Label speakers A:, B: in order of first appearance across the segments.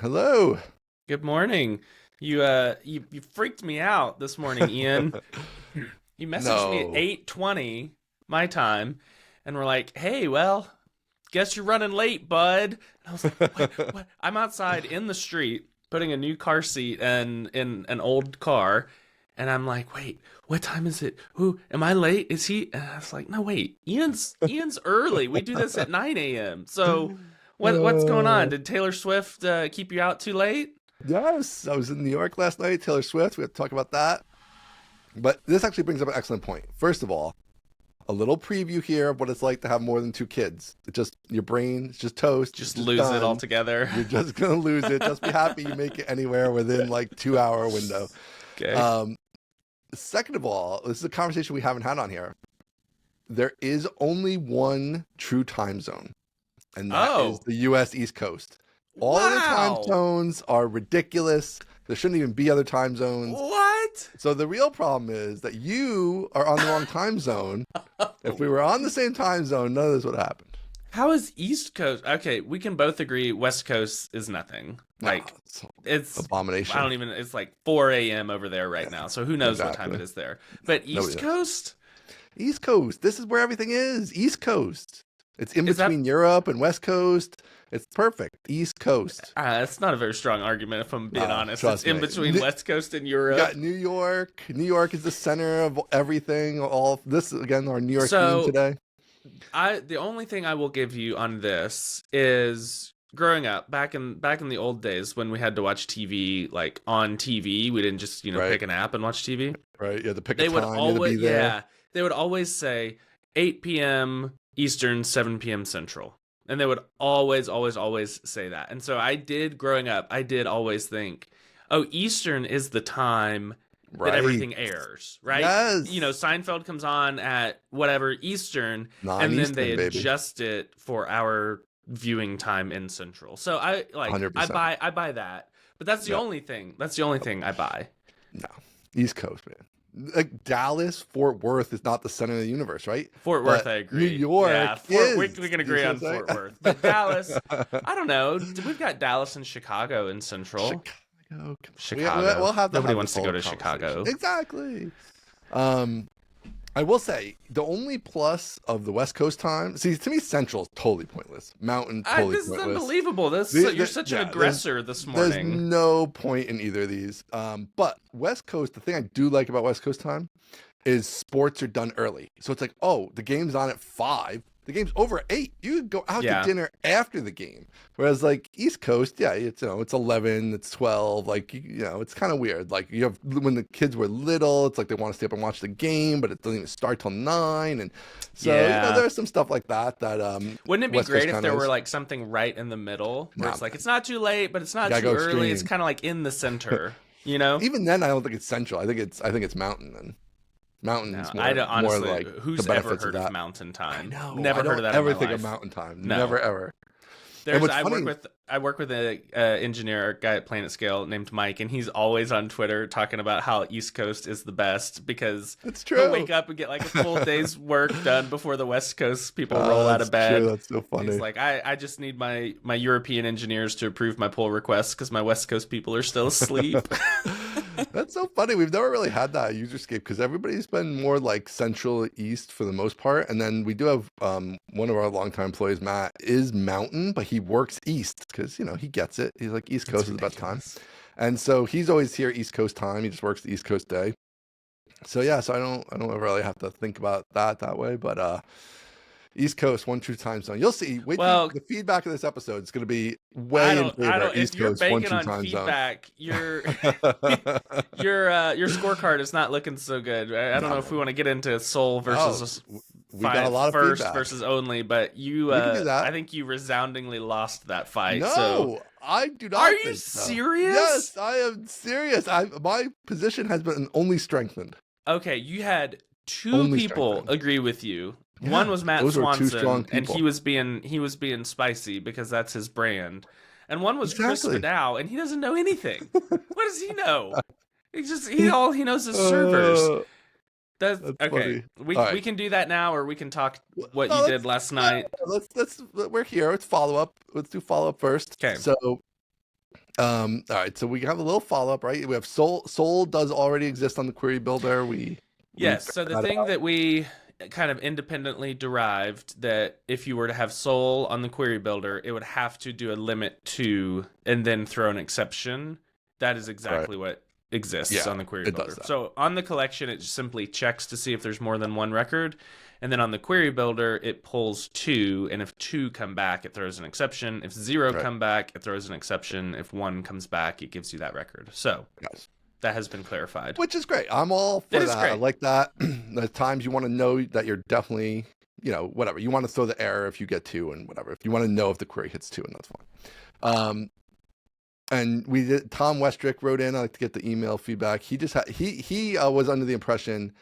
A: Hello.
B: Good morning. You freaked me out this morning, Ian. You messaged me at
A: No.
B: 8:20 my time and were like, "Hey, well, guess you're running late, bud." And I was like, "What? What?" I'm outside in the street putting a new car seat in an old car, and I'm like, "Wait, what time is it? Who am I late? Is he?" And I was like, "No, wait. Ian's early. We do this at 9 a.m. So, what's going on?
A: Uh,
B: Did Taylor Swift keep you out too late?"
A: yes, I was in New York last night. Taylor Swift. We have to talk about that. But this actually brings up an excellent point. First of all, a little preview here of what it's like to have more than two kids. It just your brain, it's just toast. It's
B: Just
A: just
B: lose it
A: done.
B: altogether.
A: You're just gonna lose it. Just be happy you make it anywhere within like 2 hour window.
B: Okay.
A: Um, Second of all, this is a conversation we haven't had on here. There is only one true time zone, and that is
B: Oh,
A: the U.S. East Coast. All other time
B: wow.
A: zones are ridiculous. There shouldn't even be other time zones.
B: What?
A: So the real problem is that you are on the wrong time zone. If we were on the same time zone, none of this would happen.
B: How is East Coast? Okay, we can both agree West Coast is nothing.
A: No,
B: Like,
A: it's
B: it's, I
A: abomination.
B: don't even, it's like 4 a.m. over there right now. So who knows what time
A: Exactly.
B: it is there. But
A: Nobody
B: East
A: knows.
B: Coast?
A: East Coast. This is where everything is. East Coast. It's in
B: Is that,
A: between Europe and West Coast. It's perfect. East Coast.
B: that's not a very strong argument if I'm being honest. It's
A: Trust
B: in
A: me.
B: between West Coast and
A: You
B: Europe.
A: got New York. New York is the center of everything. All this again, our New York theme
B: So
A: today.
B: the only thing I will give you on this is growing up back in the old days when we had to watch TV like on TV, we didn't just
A: Right.
B: pick an app and watch TV.
A: Right. You had to pick a
B: They would
A: time. You had to be
B: always
A: there.
B: they would always say 8 p.m. Eastern, 7 p.m. Central. And they would always say that. And so I did growing up, I did always think, oh, Eastern is the time that
A: Right.
B: everything airs, right?
A: Yes.
B: Seinfeld comes on at whatever Eastern,
A: 9
B: and then
A: Eastern,
B: they
A: baby.
B: adjust it for our viewing time in Central. So I
A: 100%.
B: buy that. But that's the
A: Yeah.
B: only thing. That's the only thing I buy.
A: No. East Coast, man. Like Dallas, Fort Worth is not the center of the universe, right?
B: Fort Worth,
A: But
B: I agree.
A: New York
B: Yeah,
A: is.
B: we can agree
A: You
B: on
A: see what I'm
B: Fort
A: saying?
B: Worth. But Dallas, I don't know. We've got Dallas and Chicago in Central.
A: Chicago.
B: Chicago.
A: We'll have to
B: Nobody
A: have
B: wants
A: this
B: to go
A: whole
B: to Chicago.
A: conversation. Exactly. I will say the only plus of the West Coast time. See, to me, Central is totally pointless. Mountain totally
B: This is
A: pointless.
B: unbelievable. You're such an aggressor this
A: There's
B: morning.
A: no point in either of these. But West Coast, the thing I do like about West Coast time is sports are done early. So it's like, oh, the game's on at 5. The game's over at 8. You can go out
B: Yeah.
A: to dinner after the game. Whereas like East Coast, yeah, it's it's 11, it's 12. Like it's kind of weird. Like you have when the kids were little, it's like they want to stay up and watch the game, but it doesn't even start till 9. And so
B: Yeah.
A: there's some stuff like that
B: Wouldn't it be
A: West Coast
B: great if
A: kinda
B: there were
A: is.
B: like something right in the middle where
A: Nah,
B: it's like it's not too late, but it's not
A: gotta
B: too
A: go
B: early. It's
A: extreme.
B: kind of like in the center, you know?
A: Even then, I don't think it's Central. I think it's Mountain. Then
B: No,
A: Mountain's
B: I don't,
A: more
B: honestly.
A: like
B: Who's
A: the
B: ever
A: benefits
B: heard
A: of
B: of
A: that.
B: Mountain
A: I
B: Time?
A: know.
B: Never
A: I
B: heard of
A: don't
B: that in
A: ever
B: my
A: think of
B: life.
A: Mountain Time.
B: No.
A: Never ever. And what's
B: I
A: funny?
B: work with a engineer guy at Planet Scale named Mike, and he's always on Twitter talking about how East Coast is the best because
A: It's
B: he'll
A: true.
B: wake up and get like a full day's work done before the West Coast people roll out
A: That's
B: of bed.
A: true. That's so
B: And
A: funny.
B: he's like, I just need my European engineers to approve my pull requests because my West Coast people are still asleep.
A: That's so funny. We've never really had that userscape because everybody's been more like Central East for the most part. And then we do have one of our longtime employees, Matt, is Mountain, but he works East because he gets it. He's like East Coast is the best time, and so he's always here East Coast time. He just works the East Coast day. So yeah, so I don't ever really have to think about that way, but East Coast, one true time zone. You'll see. Wait,
B: Well,
A: the feedback of this episode is going to be way in favor of
B: if
A: East
B: you're
A: Coast, one
B: banking
A: true
B: on
A: time
B: feedback, your
A: zone.
B: your scorecard is not looking so good. I don't know if we want to get into soul versus
A: We got a lot of
B: first
A: feedback.
B: versus only, but you
A: We can do that.
B: I think you resoundingly lost that fight.
A: No,
B: So
A: I do not.
B: are you
A: think so.
B: serious?
A: Yes, I am serious. My position has been only strengthened.
B: Okay, you had two
A: Only
B: people
A: strengthened.
B: agree with you.
A: Yeah,
B: One was Matt
A: those were two
B: Swanson,
A: strong
B: and
A: people.
B: he was being spicy because that's his brand. And one was Chris
A: Exactly.
B: Vidal, and he doesn't know anything. What does he know? All he knows is servers. That's okay.
A: funny.
B: We
A: All right.
B: we can do that now, or we can talk what
A: No,
B: you did last night.
A: Let's we're here. Let's follow up. Let's do follow up first.
B: Okay.
A: So All right, so we have a little follow up, right? We have Soul. Soul does already exist on the query builder. We
B: Yes.
A: figured
B: So the
A: that
B: thing
A: out.
B: that we kind of independently derived that if you were to have Soul on the query builder, it would have to do a limit to and then throw an exception. That is
A: Right.
B: exactly what exists
A: Yeah,
B: on the query
A: it does
B: builder.
A: that.
B: So on the collection, it simply checks to see if there's more than one record. And then on the query builder, it pulls two. And if two come back, it throws an exception. If zero
A: Right.
B: come back, it throws an exception. If one comes back, it gives you that record. So
A: Yes.
B: that has been clarified.
A: Which is great. I'm all
B: It
A: for
B: is
A: that. I
B: great.
A: like that. There's times you want to know that you're definitely, whatever. You want to throw the error if you get two and whatever. If you want to know if the query hits two, and that's fine. And we did. Tom Westrick wrote in. I like to get the email feedback. He just had he was under the impression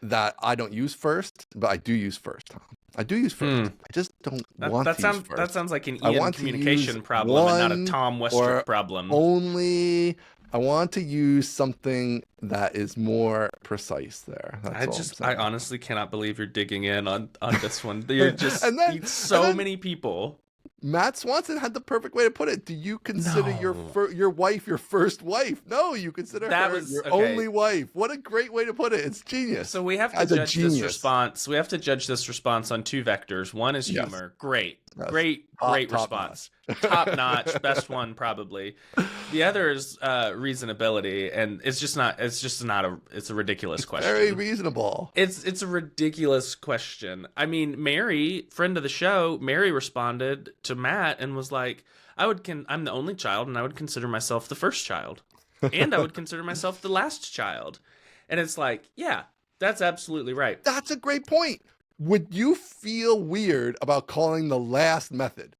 A: that I don't use first, but I do use first, Tom. I do use first.
B: Hmm.
A: I just don't
B: That,
A: want
B: that
A: to use
B: sounds
A: first.
B: that sounds like an
A: I
B: Ian
A: want to
B: communication
A: use
B: problem and not a
A: one
B: Tom
A: or
B: Westrick problem.
A: only. I want to use something that is more precise there. That's all I'm saying.
B: I honestly cannot believe you're digging in on this one. You're just
A: And then-
B: so
A: and then-
B: many people.
A: Matt Swanson had the perfect way to put it. Do you consider
B: No.
A: your wife your first wife? No, you consider
B: That
A: her
B: was-
A: your
B: okay.
A: only wife. What a great way to put it. It's genius.
B: So we have to
A: As a
B: judge this
A: genius.
B: response. We have to judge this response on two vectors. One is
A: Yes.
B: humor. Great.
A: Yes.
B: Great
A: Top
B: response. Top notch, best one probably. The other is reasonability, and it's a ridiculous question.
A: Very reasonable.
B: It's a ridiculous question. I mean, Mary, friend of the show, Mary responded to Matt and was like, I'm the only child and I would consider myself the first child. And I would consider myself the last child. And it's like, yeah, that's absolutely right.
A: That's a great point. Would you feel weird about calling the last method?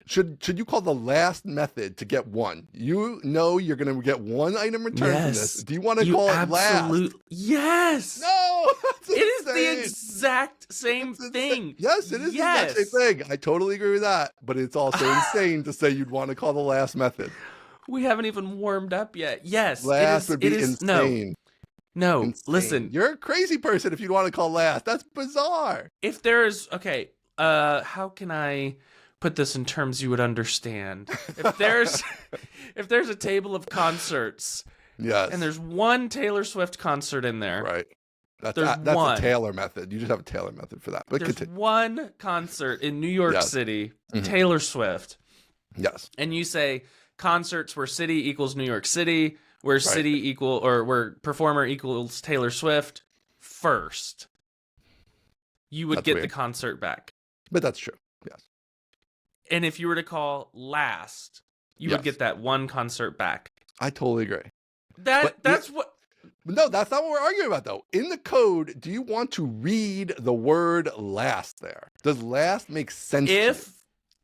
A: Should you call the last method to get one? You know you're going to get one item returned from this. Do you want to call it last?
B: Yes.
A: No, that's
B: It is the
A: insane.
B: exact same thing.
A: Yes, it is
B: Yes.
A: the exact same thing. I totally agree with that. But it's also insane to say you'd want to call the last method.
B: We haven't even warmed up yet. Yes.
A: Last would be
B: it is,
A: insane.
B: No,
A: Insane.
B: listen.
A: You're a crazy person if you'd want to call last. That's bizarre.
B: If there's how can I put this in terms you would understand? If there's a table of concerts
A: Yes.
B: and there's one Taylor Swift concert in there.
A: Right. That's
B: There's one.
A: a Taylor method. You just have a Taylor method for that. But
B: There's
A: continue.
B: one concert in New York
A: Yes.
B: City,
A: Mhm.
B: Taylor Swift.
A: Yes.
B: And you say concerts where city equals New York City, where city where performer equals Taylor Swift first. You would
A: That's
B: get
A: weird.
B: the concert back.
A: But that's true. Yes.
B: And if you were to call last, you would
A: Yes.
B: get that one concert back.
A: I totally agree.
B: That's what
A: No, that's not what we're arguing about, though. In the code, do you want to read the word last there? Does last make sense to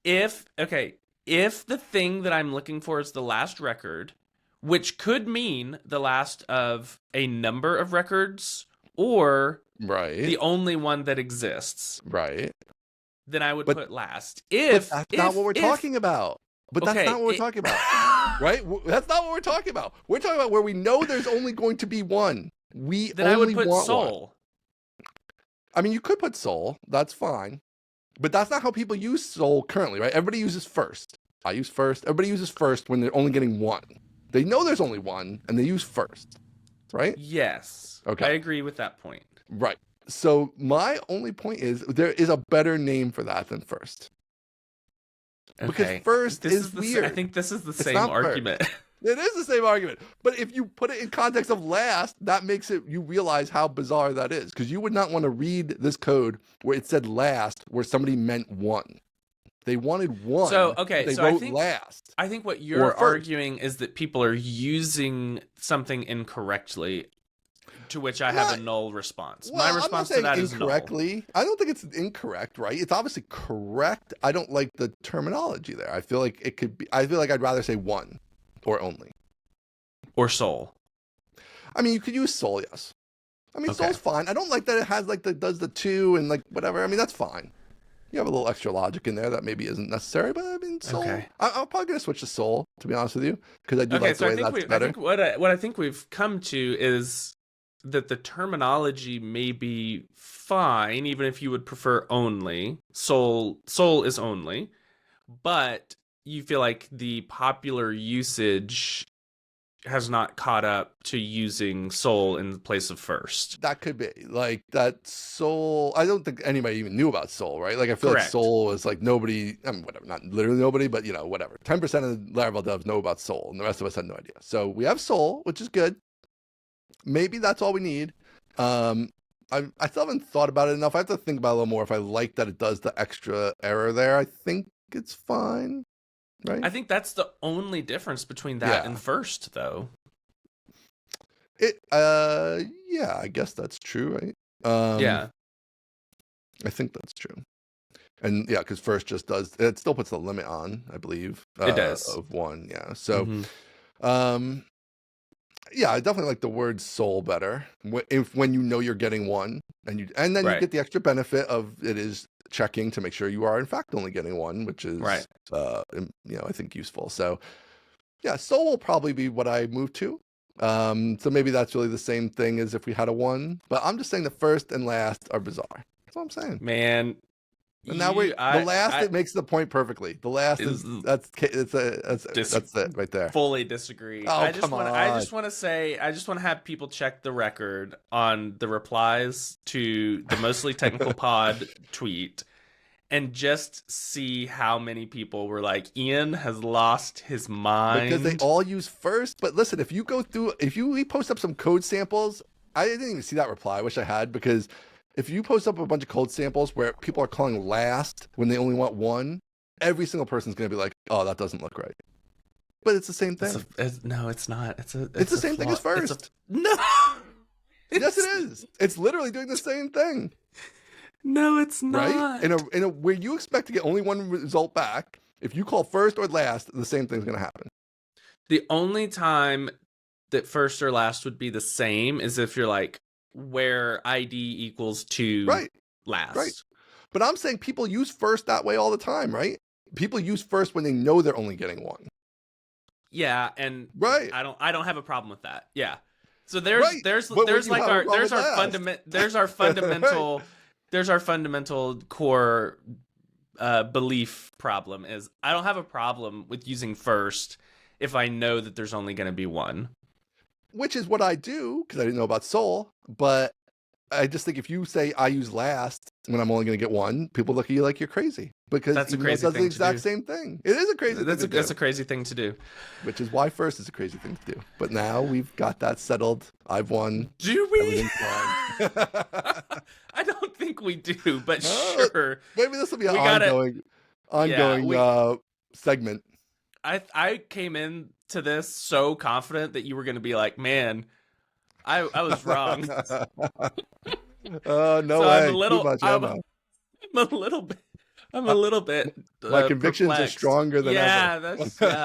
A: you?
B: if the thing that I'm looking for is the last record, which could mean the last of a number of records or
A: Right.
B: the only one that exists,
A: Right.
B: then I would
A: But-
B: put last.
A: But that's not what we're talking about. But that's not what we're talking about. Right? That's not what we're talking about. We're talking about where we know there's only going to be one. We
B: Then
A: only
B: I would put
A: want
B: soul.
A: one. I mean, you could put soul. That's fine. But that's not how people use soul currently, right? Everybody uses first. I use first. Everybody uses first when they're only getting one. They know there's only one, and they use first. Right?
B: Yes.
A: Okay.
B: I agree with that point.
A: Right. So my only point is there is a better name for that than first. Because
B: Okay.
A: first
B: This
A: is
B: the
A: weird.
B: I think this is the
A: It's
B: same
A: not first.
B: argument.
A: It is the same argument. But if you put it in context of last, that makes it, you realize how bizarre that is. Because you would not want to read this code where it said last, where somebody meant one. They wanted one.
B: So, okay,
A: They
B: so I
A: wrote
B: think-
A: last.
B: I think what
A: Or
B: you're
A: first.
B: arguing is that people are using something incorrectly, to which I have a null response.
A: Well,
B: My
A: I'm not
B: response to
A: saying
B: that is null.
A: incorrectly. I don't think it's incorrect, right? It's obviously correct. I don't like the terminology there. I feel like it could be, I feel like I'd rather say one or only.
B: Or soul.
A: I mean, you could use soul, yes. I mean,
B: Okay.
A: soul's fine. I don't like that it has like does the two and like whatever. I mean, that's fine. You have a little extra logic in there that maybe isn't necessary, but I mean, soul.
B: Okay.
A: I'm probably gonna switch to soul, to be honest with you, because I do
B: Okay,
A: like the
B: so
A: way
B: I think
A: that's better.
B: what I think we've come to is that the terminology may be fine, even if you would prefer only. Soul is only, but you feel like the popular usage has not caught up to using Soul in place of first.
A: That could be like that Soul. I don't think anybody even knew about Soul, right? Like I feel like
B: Correct.
A: Soul was like nobody, I mean, whatever, not literally nobody, but you know, whatever. 10% of the Laravel devs know about Soul, and the rest of us had no idea. So we have Soul, which is good. Maybe that's all we need. I still haven't thought about it enough. I have to think about it a little more if I like that it does the extra error there. I think it's fine, right?
B: I think that's the only difference between that
A: Yeah.
B: and first, though.
A: Yeah, I guess that's true, right?
B: Yeah.
A: I think that's true. And yeah, because first just does, it still puts the limit on, I believe.
B: It does.
A: Of one, yeah. So,
B: Mhm.
A: yeah, I definitely like the word soul better when you know you're getting one, and then you
B: Right.
A: get the extra benefit of it is checking to make sure you are in fact only getting one, which is
B: Right.
A: I think useful. So yeah, soul will probably be what I move to. So maybe that's really the same thing as if we had a one, but I'm just saying the first and last are bizarre. That's what I'm saying.
B: Man,
A: And now it makes the point perfectly. The last is that's it right there.
B: fully disagree.
A: Oh,
B: I just
A: come
B: want
A: on.
B: I just want to have people check the record on the replies to the Mostly Technical Pod tweet and just see how many people were like, Ian has lost his mind.
A: Because they all use first. But listen, if you post up some code samples, I didn't even see that reply. I wish I had, because if you post up a bunch of code samples where people are calling last when they only want one, every single person's going to be like, oh, that doesn't look right. But it's the same thing.
B: No, it's not. It's
A: the same thing as first.
B: No.
A: Yes, it is. It's literally doing the same thing.
B: No, it's not.
A: Right? In a where you expect to get only one result back, if you call first or last, the same thing's going to happen.
B: The only time that first or last would be the same is if you're like where ID equals to last.
A: Right. But I'm saying people use first that way all the time, right? People use first when they know they're only getting one.
B: Yeah, and
A: right.
B: I don't have a problem with that. Yeah. So there's our fundamental core belief problem is I don't have a problem with using first if I know that there's only going to be one.
A: Which is what I do, because I didn't know about Soul. But I just think if you say I use last when I'm only going to get one, people look at you like you're crazy. Because
B: that's a crazy
A: does
B: thing
A: the exact
B: to do.
A: same thing. It is a crazy thing to do.
B: That's a crazy thing to do.
A: Which is why first is a crazy thing to do. But now we've got that settled. I've won.
B: Do we?
A: Everything's fine.
B: I don't think we do, but sure.
A: Maybe this will be an ongoing segment.
B: I came into this so confident that you were going to be like, man, I was wrong.
A: Oh, no
B: so
A: way.
B: I'm a little,
A: Too much ammo.
B: I'm a little bit.
A: My convictions
B: perplexed.
A: are stronger than ever.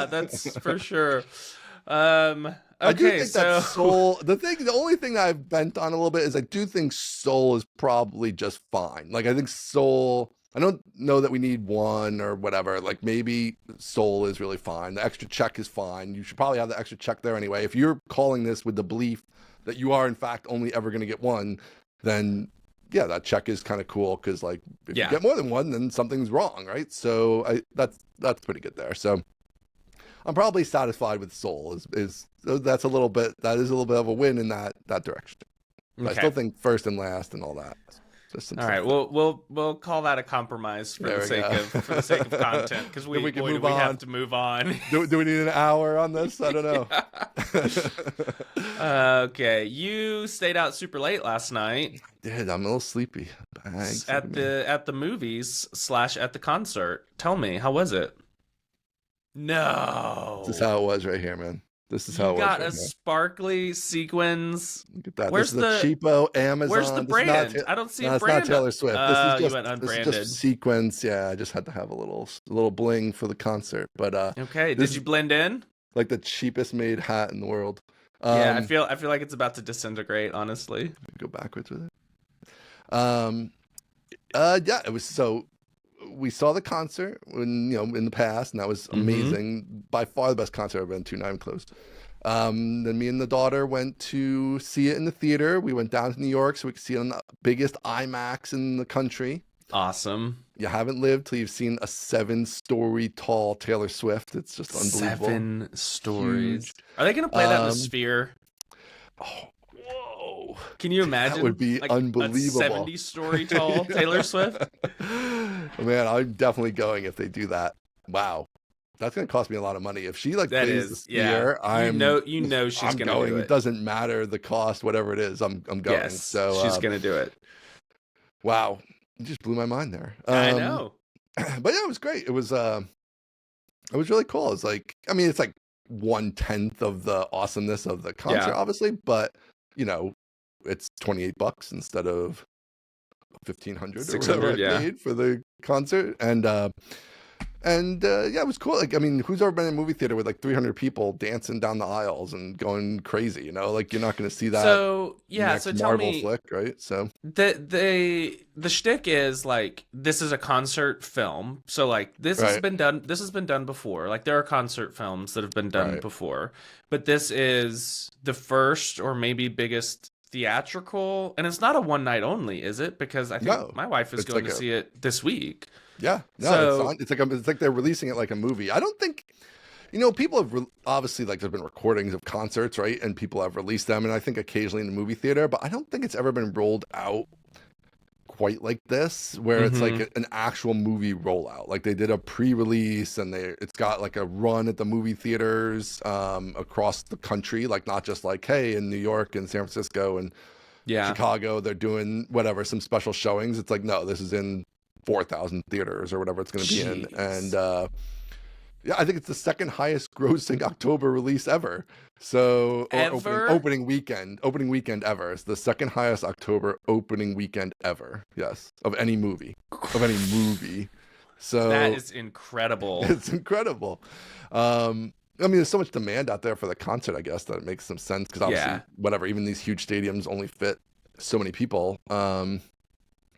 B: That's for sure.
A: I do think that Soul. The only thing that I've bent on a little bit is I do think Soul is probably just fine. Like I think Soul. I don't know that we need one or whatever. Like maybe Soul is really fine. The extra check is fine. You should probably have the extra check there anyway. If you're calling this with the belief that you are in fact only ever going to get one, then yeah, that check is kind of cool because like if you get more than one, then something's wrong, right? So that's pretty good there. So I'm probably satisfied with Soul. That is a little bit of a win in that direction. Okay. I still think first and last and all that.
B: All right, we'll call that a compromise for the sake of content because we have to move on.
A: Do we need an hour on this? I don't know.
B: Okay, you stayed out super late last night.
A: I did. I'm a little sleepy.
B: At the movies / at the concert. Tell me, how was it? No.
A: This is how it was right here, man. This is how it was.
B: You got a sparkly sequins.
A: Look at that. Where's this is a cheapo Amazon.
B: Where's the brand? I don't see a brand.
A: It's not Taylor Swift.
B: You went unbranded.
A: This is just sequins. Yeah, I just had to have a little bling for the concert. But
B: okay, did you blend in?
A: Like the cheapest made hat in the world.
B: Yeah, I feel like it's about to disintegrate. Honestly,
A: go backwards with it. Yeah, it was so. We saw the concert in the past, and that was amazing. By far the best concert I've been to. Not even close. Then me and the daughter went to see it in the theater. We went down to New York so we could see it on the biggest IMAX in the country.
B: Awesome.
A: You haven't lived till you've seen a 7-story tall Taylor Swift. It's just unbelievable.
B: 7 stories.
A: Huge.
B: Are they going to play that in the
A: Um,
B: Sphere?
A: oh, whoa.
B: Can you
A: That would
B: imagine
A: be
B: like a
A: unbelievable.
B: 70-story tall Taylor Swift?
A: Man, I'm definitely going if they do that. Wow. That's gonna cost me a lot of money. If she like
B: That
A: plays the
B: is, yeah.
A: Sphere, I'm
B: You know she's
A: I'm
B: going to do
A: going. It
B: it.
A: doesn't matter the cost, whatever it is, I'm going.
B: Yes, she's going to do it.
A: Wow, you just blew my mind there.
B: I know.
A: But yeah, it was great. It was really cool. It's like, I mean, it's like 1/10 of the awesomeness of the concert,
B: Yeah.
A: obviously, but you know, it's $28 instead of 1,500 or whatever
B: 600,
A: I
B: yeah.
A: paid for the concert, and yeah, it was cool. Like, I mean, who's ever been in a movie theater with like 300 people dancing down the aisles and going crazy? You know, like you're not going to see that
B: So, yeah,
A: next
B: so tell
A: Marvel
B: me,
A: flick, right? So
B: the shtick is like this is a concert film. So like this has
A: right,
B: been done before. Like there are concert films that have been done
A: right,
B: before. But this is the first or maybe biggest theatrical, and it's not a one night only, is it? Because I think
A: no,
B: my wife is
A: it's
B: going
A: like
B: to
A: a
B: see it this week.
A: yeah, no, it's
B: So,
A: on. It's like they're releasing it like a movie. I don't think. You know, people have obviously like there's been recordings of concerts, right? And people have released them, and I think occasionally in the movie theater, but I don't think it's ever been rolled out quite like this, where it's like
B: mhm.
A: an actual movie rollout. Like they did a pre-release, and it's got like a run at the movie theaters across the country, like not just like hey in New York and San Francisco and
B: Yeah.
A: Chicago they're doing whatever some special showings. It's like no, this is in 4,000 theaters or whatever it's going to be in, and
B: Jeez.
A: yeah, I think it's the second highest grossing October release ever. So, or
B: Ever?
A: opening weekend ever. It's the second highest October opening weekend ever. Yes, of any movie, of any movie.
B: That
A: So
B: is incredible.
A: it's incredible. I mean, there's so much demand out there for the concert. I guess that it makes some sense because obviously,
B: Yeah.
A: whatever, even these huge stadiums only fit so many people. And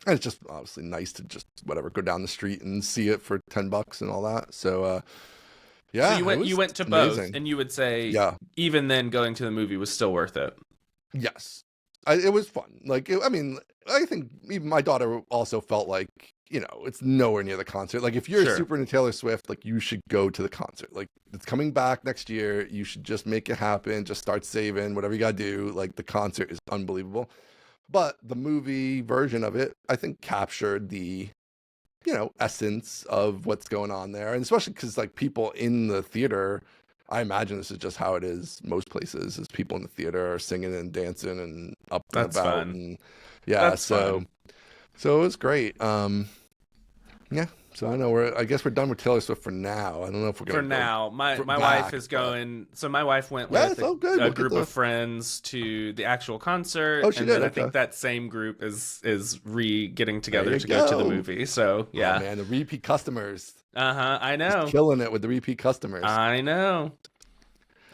A: it's just obviously nice to just whatever go down the street and see it for $10 and all that. So
B: So
A: yeah, it
B: you
A: was
B: went to both,
A: amazing.
B: and you would say
A: Yeah.
B: even then going to the movie was still worth it.
A: Yes. It was fun. Like, I mean, I think even my daughter also felt like, you know, it's nowhere near the concert. Like, if you're
B: Sure.
A: super into Taylor Swift, like, you should go to the concert. Like, it's coming back next year. You should just make it happen. Just start saving, whatever you got to do. Like, the concert is unbelievable. But the movie version of it, I think, captured the, you know, essence of what's going on there. And especially because, like, people in the theater, I imagine this is just how it is most places, is people in the theater are singing and dancing and up and
B: That's
A: about.
B: fun.
A: And yeah,
B: That's fun.
A: so it was great. Yeah. So I guess we're done with Taylor Swift for now. I don't know if we're
B: For
A: gonna go
B: now, my wife
A: back,
B: is
A: but
B: going. So my wife went
A: yeah,
B: with
A: it's all good.
B: a
A: We'll get
B: group of
A: the
B: friends to the actual concert,
A: oh, she
B: and
A: did.
B: then I
A: Okay.
B: think that same group is getting
A: There
B: together
A: you
B: to go to the
A: go.
B: movie. So
A: Oh
B: yeah,
A: man, the repeat customers.
B: I
A: She's
B: know,
A: killing it with the repeat customers.
B: I know.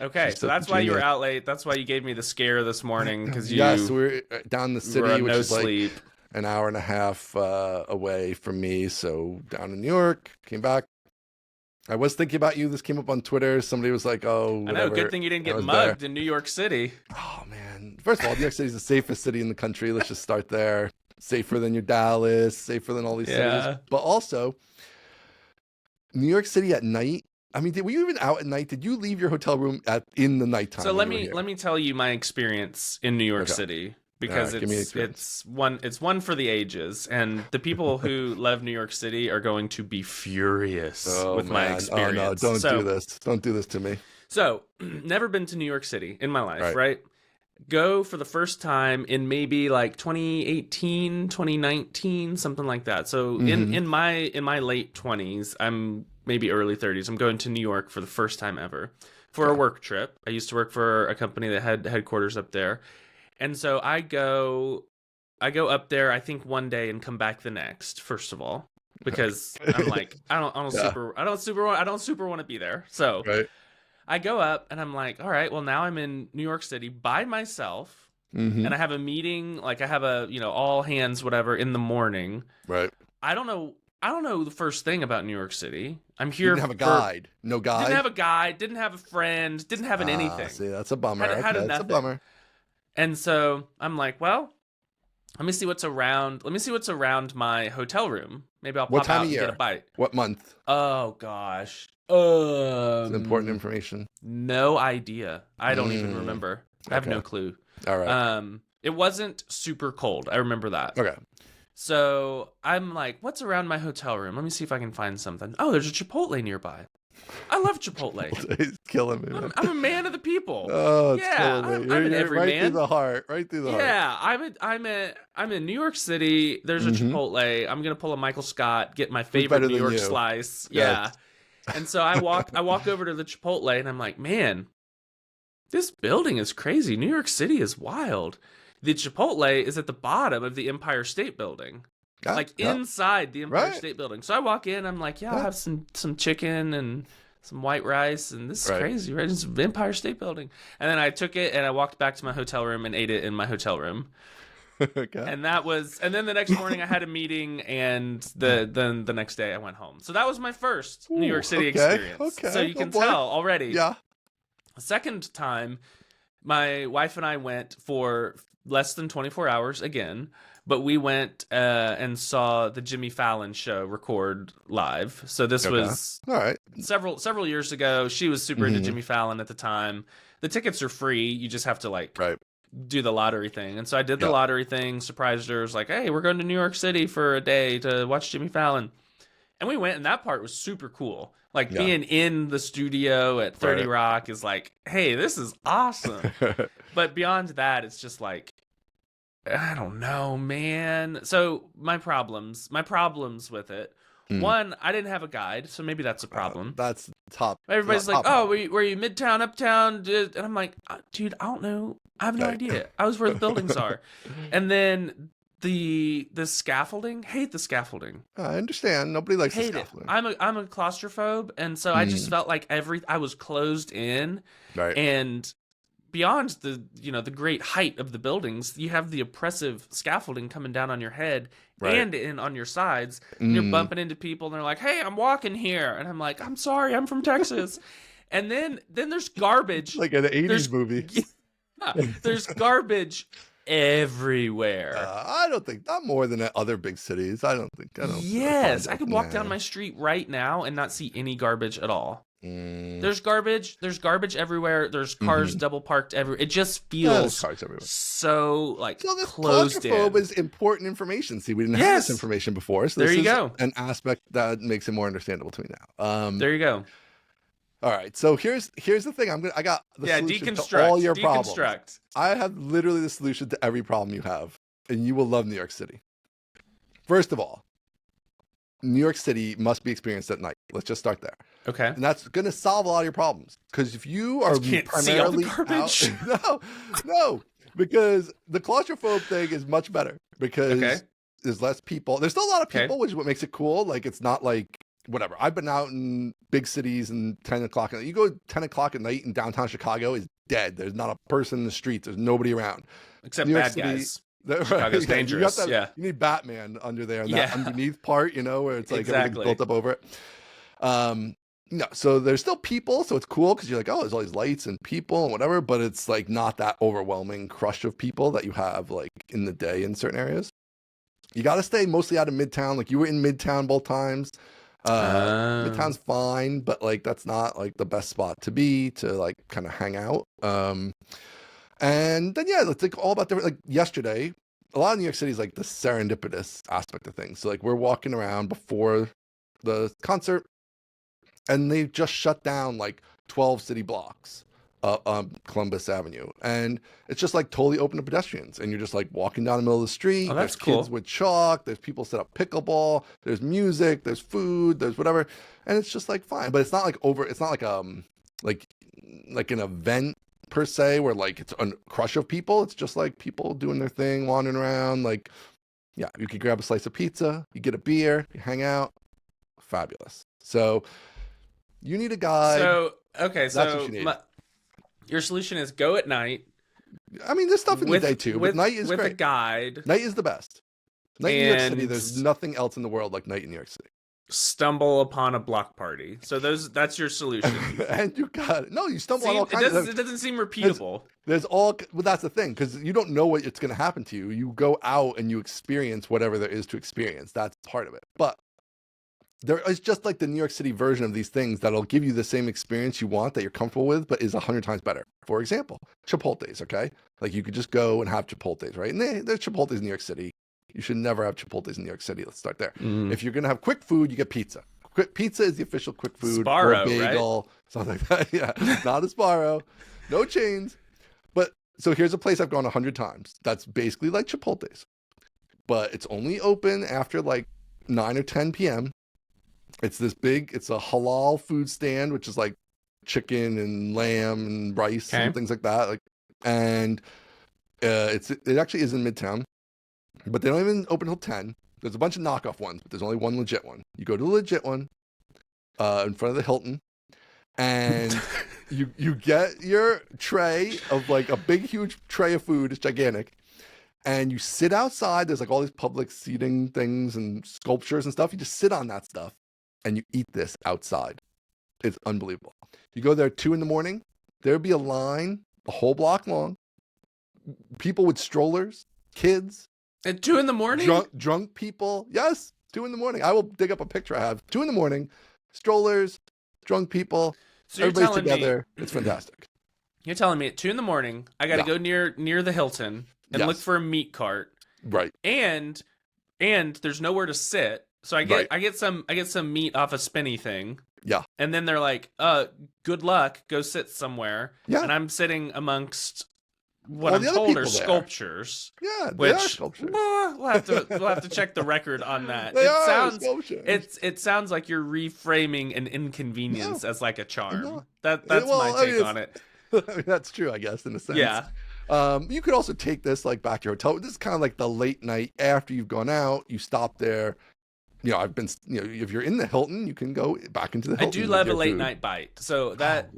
B: Okay,
A: She's
B: so
A: such a
B: that's why you were
A: genius.
B: out late. That's why you gave me the scare this morning because
A: Yes, we're down in the
B: you were
A: city,
B: on
A: which
B: no
A: is like
B: sleep.
A: an hour and a half away from me. So down in New York, came back. I was thinking about you. This came up on Twitter. Somebody was like, "Oh,
B: I know. Good
A: whatever."
B: thing you didn't
A: I
B: get
A: was there.
B: mugged in New York City.
A: Oh man! First of all, New York City is the safest city in the country. Let's just start there. Safer than your Dallas. Safer than all these cities.
B: Yeah.
A: But also, New York City at night. I mean, were you even out at night? Did you leave your hotel room in the nighttime
B: So
A: when you were here?
B: let me tell you my experience in New York
A: Okay.
B: City
A: All
B: because
A: right. Give me an experience.
B: it's one for the ages, and the people who love New York City are going to be furious
A: Oh
B: with my
A: man. Oh no!
B: experience.
A: Don't do this. Don't do this to me.
B: So never been to New York City in my life,
A: Right.
B: right? Go for the first time in maybe like 2018, 2019, something like that. So
A: Mm-hmm.
B: in my late 20s, I'm maybe early 30s. I'm going to New York for the first time ever for a
A: Okay.
B: work trip. I used to work for a company that had headquarters up there. And so I go up there I think one day and come back the next, first of all, because I'm like
A: Yeah.
B: I don't super want to be there. So
A: Right.
B: I go up and I'm like, all right, well now I'm in New York City by myself
A: Mm-hmm.
B: and I have a meeting, like I have a, all hands whatever in the morning.
A: Right.
B: I don't know the first thing about New York City. I'm
A: You
B: here
A: didn't have a
B: for
A: guide. No
B: didn't
A: guide.
B: have a guide, didn't have a friend, didn't have an anything.
A: See, that's a bummer.
B: Had
A: Okay, that's a
B: nothing.
A: bummer.
B: And so I'm like, well, Let me see what's around. Let me see what's around my hotel room. Maybe I'll
A: What
B: pop
A: time
B: out
A: of
B: and get a
A: year?
B: bite.
A: What month?
B: Oh gosh.
A: It's important information.
B: No idea. I don't even
A: Mm,
B: remember. I have
A: okay.
B: no clue.
A: All right.
B: It wasn't super cold. I remember that.
A: Okay.
B: So I'm like, what's around my hotel room? Let me see if I can find something. Oh, there's a Chipotle nearby. I love Chipotle.
A: It's killing me, man.
B: I'm a man of the people.
A: Oh, it's
B: Yeah,
A: killing me.
B: I'm an
A: You're right through
B: everyman.
A: the heart. Right through the heart.
B: Yeah, I'm in New York City. There's a
A: Mm-hmm.
B: Chipotle. I'm gonna pull a Michael Scott, get my
A: Who's
B: favorite
A: better
B: New
A: than
B: York
A: you?
B: slice.
A: Yes.
B: Yeah. And so I walk over to the Chipotle and I'm like, man, this building is crazy. New York City is wild. The Chipotle is at the bottom of the Empire State Building.
A: Yeah,
B: Like
A: yeah.
B: inside the Empire
A: Right.
B: State Building. So I walk in, I'm like, yeah, I'll
A: Yeah.
B: have some chicken and some white rice, and this is
A: Right.
B: crazy, right? It's the Empire State Building. And then I took it and I walked back to my hotel room and ate it in my hotel room.
A: Okay.
B: And then the next morning I had a meeting, and the next day I went home. So that was my first New York City
A: okay,
B: experience.
A: okay.
B: So you
A: Oh,
B: can
A: boy.
B: tell already.
A: Yeah.
B: The second time, my wife and I went for less than 24 hours again, but we went and saw the Jimmy Fallon show record live. So this
A: Okay.
B: was
A: All right.
B: several years ago. She was super into
A: Mhm.
B: Jimmy Fallon at the time. The tickets are free. You just have to like
A: Right.
B: do the lottery thing. And so I did the
A: Yeah.
B: lottery thing, surprised her, was like, hey, we're going to New York City for a day to watch Jimmy Fallon. And we went, and that part was super cool. Like
A: Yeah.
B: being in the studio at 30
A: Right.
B: Rock is like, hey, this is awesome. But beyond that, it's just like, I don't know, man. So my problems with it.
A: Mm.
B: One, I didn't have a guide, so maybe that's a problem.
A: That's top.
B: Everybody's like,
A: top
B: "Oh,
A: problem.
B: were you midtown, uptown?" And I'm like, "Dude, I don't know. I have no
A: Right.
B: idea. I was where the buildings are." And then the scaffolding. Hate the scaffolding.
A: I understand. Nobody likes the
B: Hate it.
A: scaffolding.
B: I'm a claustrophobe, and so I just felt like I was closed in,
A: Right.
B: and beyond the great height of the buildings, you have the oppressive scaffolding coming down on your head
A: Right.
B: and in on your sides. And you're bumping into people, and they're like, "Hey, I'm walking here," and I'm like, "I'm sorry, I'm from Texas." And then there's garbage.
A: Like an 80s
B: There's-
A: movie.
B: There's garbage everywhere.
A: I don't think not more than at other big cities. I don't.
B: Yes, I could walk down
A: Nah.
B: my street right now and not see any garbage at all.
A: Mm.
B: There's garbage everywhere. There's cars double parked everywhere. It just
A: Yeah, there's
B: feels
A: cars everywhere.
B: so like
A: So this
B: closed in.
A: claustrophobe is important information. See, we didn't have
B: Yes.
A: this information before, so
B: There
A: this
B: you
A: is
B: go.
A: an aspect that makes it more understandable to me now.
B: There you go.
A: All right, so here's the thing. I got the
B: Yeah,
A: solution to
B: deconstruct.
A: all your problems.
B: Deconstruct.
A: I have literally the solution to every problem you have, and you will love New York City. First of all, New York City must be experienced at night. Let's just start there.
B: Okay.
A: And that's going to solve a lot of your problems. Because if you are
B: can't see all the
A: primarily
B: garbage.
A: no, because the claustrophobe thing is much better because
B: Okay.
A: there's less people. There's still a lot of
B: Okay.
A: people, which is what makes it cool. Like it's not like whatever. I've been out in big cities and 10 o'clock. You go 10 o'clock at night in downtown Chicago is dead. There's not a person in the streets. There's nobody around.
B: Except
A: New York
B: bad
A: City-
B: guys.
A: Chicago's
B: dangerous, yeah.
A: You need Batman under there in
B: Yeah.
A: that underneath part, where it's like
B: Exactly.
A: everything's built up over it. No, so there's still people, so it's cool because you're like, oh, there's all these lights and people and whatever, but it's like not that overwhelming crush of people that you have like in the day in certain areas. You got to stay mostly out of Midtown. Like you were in Midtown both times. Midtown's fine, but like that's not like the best spot to be to like kind of hang out. And then yeah, it's like all about different. Like yesterday, a lot of New York City is like the serendipitous aspect of things. So like we're walking around before the concert, and they just shut down like 12 city blocks Columbus Avenue, and it's just like totally open to pedestrians, and you're just like walking down the middle of the street.
B: Oh, that's
A: there's kids
B: cool.
A: with chalk, there's people set up pickleball, there's music, there's food, there's whatever, and it's just like fine. But it's not like it's not like an event per se where like it's a crush of people. It's just like people doing their thing, wandering around. Like yeah, you could grab a slice of pizza, you get a beer, you hang out. Fabulous. So you need a guide.
B: So okay,
A: That's what
B: so
A: you need.
B: your solution is go at night.
A: I mean, there's stuff in the day too, but night is
B: with
A: great.
B: a guide.
A: Night is the best. Night in New York City,
B: And-
A: there's nothing else in the world like night in New York City.
B: Stumble upon a block party. So that's your solution.
A: And you got it. No, you stumble on
B: See,
A: all kinds of.
B: it doesn't seem repeatable.
A: There's all. Well, that's the thing, because you don't know what it's going to happen to you. You go out and you experience whatever there is to experience. That's part of it. But there is just like the New York City version of these things that'll give you the same experience you want that you're comfortable with, but is 100 times better. For example, Chipotle's. Okay, like you could just go and have Chipotle's, right? And there's Chipotle's in New York City. You should never have Chipotle's in New York City. Let's start there. If you're gonna have quick food, you get pizza. Quick pizza is the official quick food.
B: Sparrow,
A: or a bagel, right? Something like that. Yeah, not a Sparrow. No chains. But so here's a place I've gone 100 times. That's basically like Chipotle's, but it's only open after like 9 or 10 p.m. It's this big. It's a halal food stand, which is like chicken and lamb and rice and things like that. Like, and it actually is in Midtown. But they don't even open till 10. There's a bunch of knockoff ones, but there's only one legit one. You go to the legit one in front of the Hilton, and you get your tray of like a big, huge tray of food. It's gigantic. And you sit outside. There's like all these public seating things and sculptures and stuff. You just sit on that stuff, and you eat this outside. It's unbelievable. You go there at 2 a.m. There'd be a line a whole block long. People with strollers, kids.
B: At 2 a.m?
A: Drunk people. Yes, 2 a.m. I will dig up a picture I have. 2 a.m. Strollers, drunk people. So everybody's together. It's fantastic.
B: You're telling me at 2 a.m. I got to go near the Hilton and look for a meat cart.
A: Right.
B: And there's nowhere to sit. So I get some meat off a spinny thing.
A: Yeah.
B: And then they're like, good luck, go sit somewhere.
A: Yeah.
B: And I'm sitting amongst what I'm told are sculptures.
A: Yeah, they
B: which
A: are sculptures.
B: We'll have to check the record on that.
A: They are sculptures.
B: It sounds like you're reframing an inconvenience as like a charm. That's my take on it.
A: I mean, that's true, I guess, in a sense.
B: Yeah.
A: You could also take this like back to your hotel. This is kind of like the late night after you've gone out. You stop there. If you're in the Hilton, you can go back into the Hilton.
B: I do love a late night bite. So that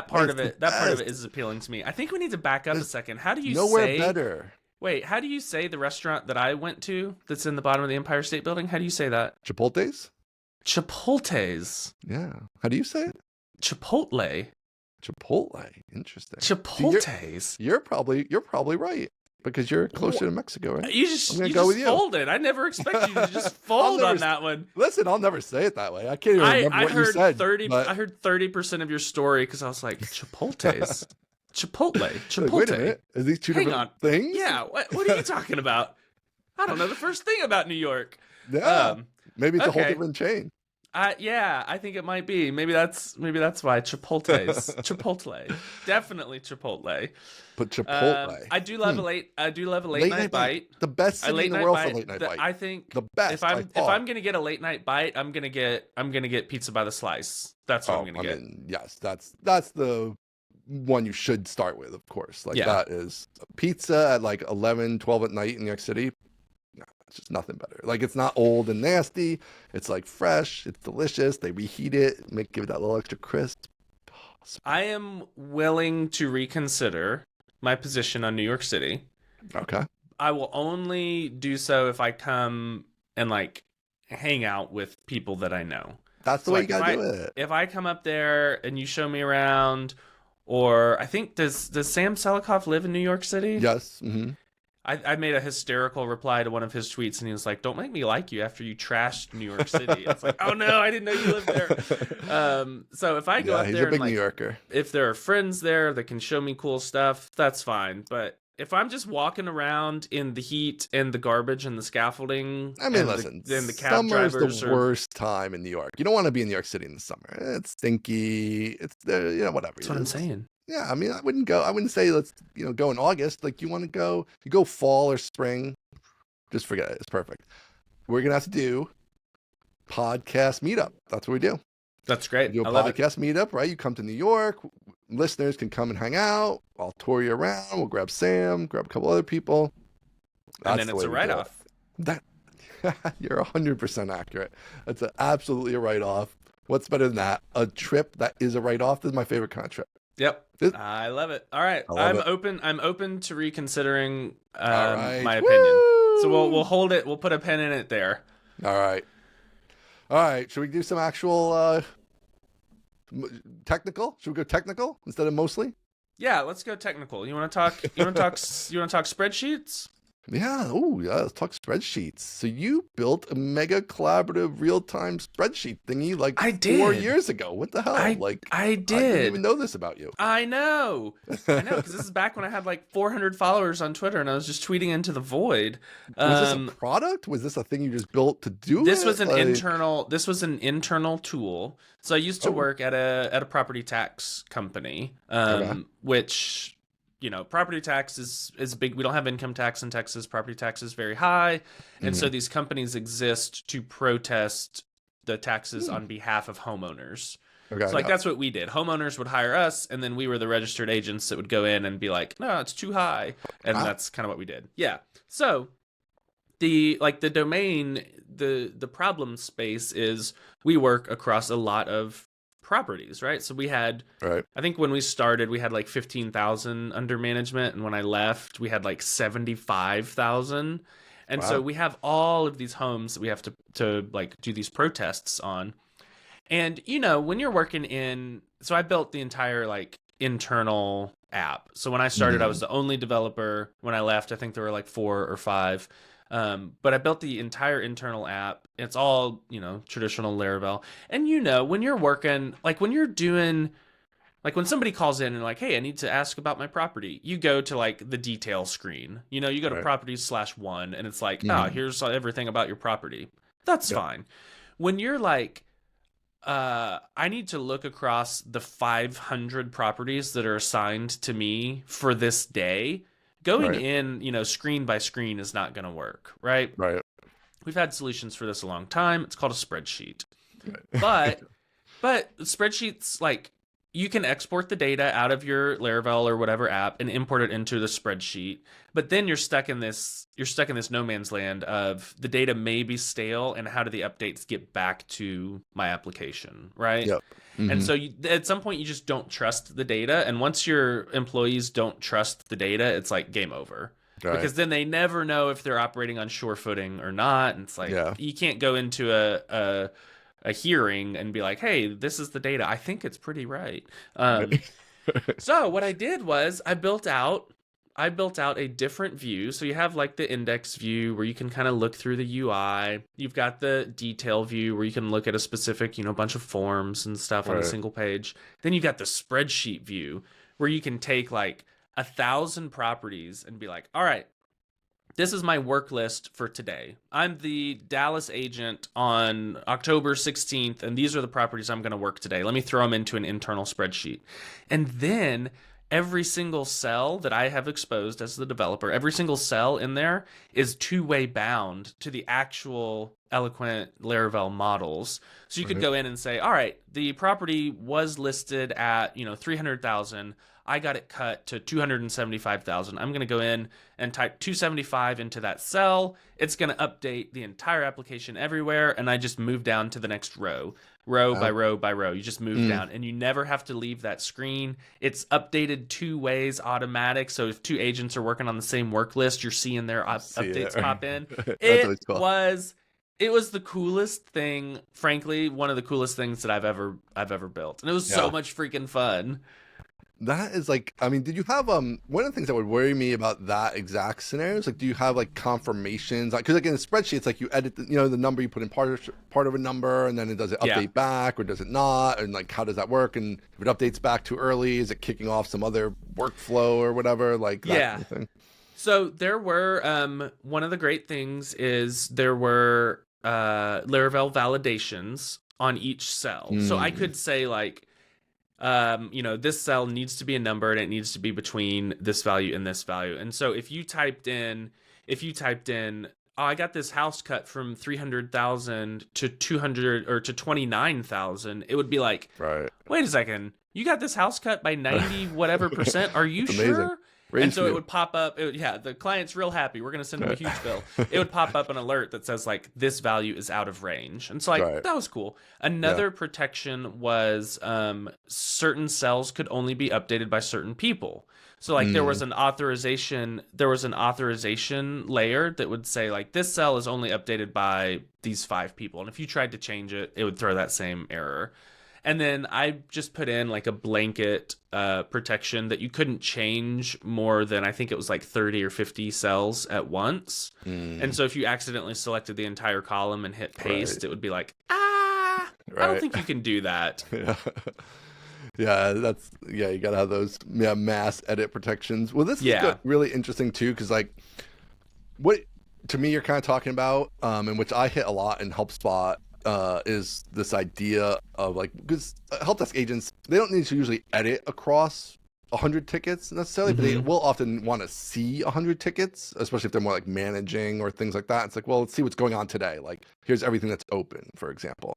B: part of it is appealing to me. I think we need to back up a second. How do you say
A: better?
B: Wait, how do you say the restaurant that I went to that's in the bottom of the Empire State Building? How do you say that?
A: Chipotle's?
B: Chipotle's.
A: Yeah. How do you say it?
B: Chipotle.
A: Chipotle. Interesting.
B: Chipotle's.
A: See, you're probably right. Because you're closer to Mexico, right?
B: You just folded. I never expected you to just fold on that one.
A: Listen, I'll never say it that way. I can't even remember what you said.
B: I heard 30% of your story because I was like, Chipotle's. Chipotle.
A: Like, wait a minute. Are these two different things?
B: Yeah. What are you talking about? I don't know the first thing about New York.
A: Yeah. Maybe it's a whole different chain.
B: Yeah, I think it might be. Maybe that's why Chipotle's. Chipotle. Definitely Chipotle.
A: But Chipotle.
B: I do love a late night bite.
A: The best city in the world for late night bite.
B: I think
A: the best.
B: If I'm gonna get a late night bite, I'm gonna get pizza by the slice. That's what I'm gonna get.
A: Yes, that's the one you should start with, of course. Like that is pizza at like 11, 12 at night in New York City. It's just nothing better. Like, it's not old and nasty. It's like fresh. It's delicious. They reheat it, give it that little extra crisp.
B: I am willing to reconsider my position on New York City.
A: Okay.
B: I will only do so if I come and like hang out with people that I know.
A: That's the way you gotta do it.
B: If I come up there and you show me around, or I think does Sam Selikoff live in New York City?
A: Yes. Mm-hmm.
B: I made a hysterical reply to one of his tweets, and he was like, "Don't make me like you after you trashed New York City." It's like, "Oh no, I didn't know you lived there." So if I go up there,
A: he's a big New Yorker.
B: If there are friends there that can show me cool stuff, that's fine. But if I'm just walking around in the heat and the garbage and the scaffolding,
A: I mean, listen, the cab drivers, the worst time in New York. You don't want to be in New York City in the summer. It's stinky. It's whatever.
B: That's what I'm saying.
A: Yeah, I mean, I wouldn't say let's, go in August. Like, you go fall or spring, just forget it. It's perfect. We're going to have to do podcast meetup. That's what we do.
B: That's great.
A: We do a podcast meetup, right? You come to New York. Listeners can come and hang out. I'll tour you around. We'll grab Sam, grab a couple other people.
B: And then it's a write-off.
A: You're 100% accurate. That's absolutely a write-off. What's better than that? A trip that is a write-off. This is my favorite kind of trip.
B: Yep. I love it. All right. I'm open to reconsidering my opinion.
A: Woo!
B: So we'll hold it. We'll put a pin in it there.
A: All right. All right, should we do some actual technical? Should we go technical instead of mostly?
B: Yeah, let's go technical. You want to talk? You want to talk? You want to talk spreadsheets?
A: Yeah. Oh, yeah. Let's talk spreadsheets. So you built a mega collaborative real-time spreadsheet thingy like
B: I
A: 4
B: did.
A: years ago. What the hell?
B: I
A: Like
B: I
A: I didn't even
B: did.
A: know this about you.
B: I know. I know, because this is back when I had like 400 followers on Twitter, and I was just tweeting into the void.
A: Was this a
B: Um,
A: product? Was this a thing you just built to do
B: this was
A: it?
B: an
A: Like,
B: internal. This was an internal tool. So I used to
A: oh,
B: work at a property tax company,
A: okay.
B: which, property tax is big. We don't have income tax in Texas. Property tax is very high, and so
A: Hmm.
B: these companies exist to protest the taxes
A: Hmm.
B: on behalf of homeowners.
A: Okay.
B: So like
A: Yeah.
B: that's what we did. Homeowners would hire us, and then we were the registered agents that would go in and be like, "No, it's too high," and
A: Wow.
B: that's kind of what we did. Yeah. So the domain, the problem space is we work across a lot of properties, right? So we had,
A: Right.
B: I think when we started, we had like 15,000 under management, and when I left, we had like 75,000. And so
A: Wow.
B: we have all of these homes that we have to like do these protests on. And when you're working so I built the entire like internal app. So when I started, I
A: Hmm.
B: was the only developer. When I left, I think there were like 4 or 5. But I built the entire internal app. It's all, traditional Laravel. And when you're working, like when you're doing, like when somebody calls in and like, hey, I need to ask about my property, you go to like the detail screen. You go to
A: Right.
B: properties/1, and it's like, oh,
A: Hmm.
B: here's everything about your property. That's
A: Yep.
B: fine. When you're like, I need to look across the 500 properties that are assigned to me for this day. Going
A: Right.
B: in, screen by screen is not going to work, right?
A: Right.
B: We've had solutions for this a long time. It's called a spreadsheet.
A: Right.
B: But spreadsheets, like, you can export the data out of your Laravel or whatever app and import it into the spreadsheet. But then you're stuck in this no man's land of the data may be stale, and how do the updates get back to my application, right?
A: Yep.
B: And
A: Hmm.
B: so at some point you just don't trust the data, and once your employees don't trust the data, it's like game over.
A: Right.
B: Because then they never know if they're operating on sure footing or not. And it's like
A: Yeah.
B: you can't go into a hearing and be like, hey, this is the data. I think it's pretty right.
A: Right.
B: So what I did was I built out a different view. So you have like the index view where you can kind of look through the UI. You've got the detail view where you can look at a specific, bunch of forms and stuff on a
A: Right.
B: single page. Then you've got the spreadsheet view where you can take like 1,000 properties and be like, all right, this is my work list for today. I'm the Dallas agent on October 16th, and these are the properties I'm going to work today. Let me throw them into an internal spreadsheet. And then every single cell that I have exposed as the developer, every single cell in there is two-way bound to the actual Eloquent Laravel models. So you could
A: Right.
B: go in and say, all right, the property was listed at, 300,000. I got it cut to 275,000. I'm going to go in and type 275 into that cell. It's going to update the entire application everywhere, and I just move down to the next row by row by row. You just move down, and you never have to leave that screen. It's updated 2 ways, automatic. So if 2 agents are working on the same work list, you're seeing their
A: See
B: updates
A: it.
B: pop in.
A: That's
B: It
A: always cool.
B: was the coolest thing, frankly, one of the coolest things that I've ever built, and it was so
A: Yeah.
B: much freaking fun.
A: That is like, I mean, did you have one of the things that would worry me about that exact scenario is like, do you have like confirmations? Like, because like in a spreadsheet, it's like you edit the number, you put in part of a number, and then does it
B: Yeah.
A: update back or does it not? And like, how does that work? And if it updates back too early, is it kicking off some other workflow or whatever? Like that
B: Yeah.
A: kind of thing.
B: So there were one of the great things is there were Laravel validations on each cell. So I could say like, this cell needs to be a number and it needs to be between this value and this value. And so if you typed in, oh, I got this house cut from 300,000 to 200 or to 29,000, it would be like,
A: Right.
B: wait a second, you got this house cut by 90 whatever percent. Are you
A: It's amazing.
B: sure? And
A: Raise
B: so it
A: view.
B: would pop up. The client's real happy. We're going to send them a
A: Right.
B: huge bill. It would pop up an alert that says like this value is out of range. And so like
A: Right.
B: that was cool.
A: Yeah.
B: Another protection was certain cells could only be updated by certain people. So like there was
A: Mm,
B: an authorization layer that would say like this cell is only updated by these 5 people. And if you tried to change it, it would throw that same error. And then I just put in like a blanket protection that you couldn't change more than I think it was like 30 or 50 cells at once. And so if you accidentally selected the entire column and hit paste,
A: right.
B: it would be like, I don't
A: Right.
B: think you can do that.
A: Yeah. Yeah, you gotta have those mass edit protections. Well, this is
B: Yeah.
A: really interesting too, because like what to me you're kind of talking about, and which I hit a lot in HelpSpot, is this idea of like, because help desk agents, they don't need to usually edit across 100 tickets necessarily, but they will often want to see 100 tickets, especially if they're more like managing or things like that. It's like, well, let's see what's going on today. Like, here's everything that's open, for example.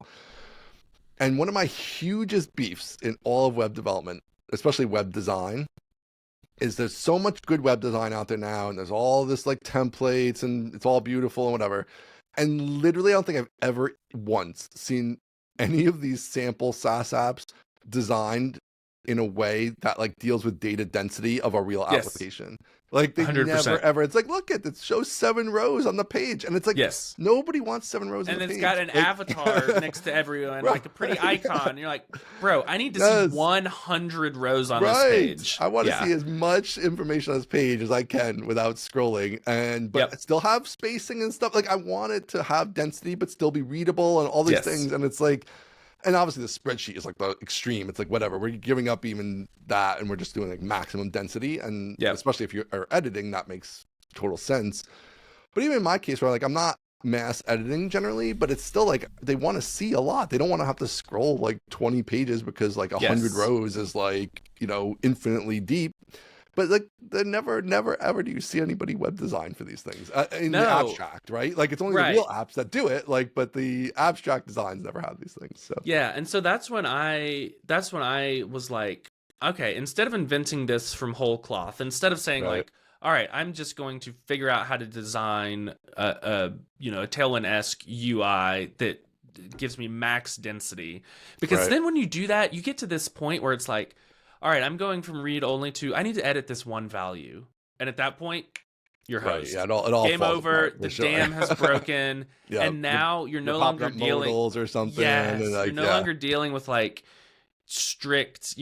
A: And one of my hugest beefs in all of web development, especially web design, is there's so much good web design out there now, and there's all this like templates, and it's all beautiful and whatever. And literally, I don't think I've ever once seen any of these sample SaaS apps designed in a way that like deals with data density of a real
B: Yes.
A: application. Like they
B: 100%.
A: never ever. It's like, look at it shows 7 rows on the page, and it's like,
B: Yes.
A: nobody wants 7 rows on
B: And
A: the
B: it's
A: page.
B: got an
A: Like-
B: avatar next to everyone, like a pretty icon. And you're like, bro, I need to
A: Yes.
B: see 100 rows on this
A: Right.
B: page.
A: I want to
B: Yeah.
A: see as much information on this page as I can without scrolling, but
B: Yep.
A: still have spacing and stuff. Like I want it to have density, but still be readable and all these
B: Yes.
A: things. And it's like, and obviously the spreadsheet is like the extreme. It's like whatever, we're giving up even that, and we're just doing like maximum density. And
B: Yep.
A: especially if you are editing, that makes total sense. But even in my case, where like I'm not mass editing generally, but it's still like they want to see a lot. They don't want to have to scroll like 20 pages because like 100
B: Yes.
A: rows is like, infinitely deep. But like never ever do you see anybody web design for these things in the
B: No.
A: abstract, right? Like it's only
B: Right.
A: the real apps that do it, like, but the abstract designs never have these things. So
B: Yeah, and so that's when I was like, okay, instead of inventing this from whole cloth, instead of saying
A: Right.
B: like, all right, I'm just going to figure out how to design a Tailwind-esque UI that gives me max density. Because
A: Right.
B: then when you do that, you get to this point where it's like, all right, I'm going from read only to I need to edit this one value. And at that point, you're
A: right,
B: host.
A: yeah, it all
B: Game
A: falls
B: over,
A: apart, for
B: the
A: sure.
B: dam has broken,
A: Yeah,
B: and now you're no
A: You're
B: longer
A: popping up
B: dealing
A: modals or something.
B: Yes,
A: and like,
B: you're no longer dealing with like strict,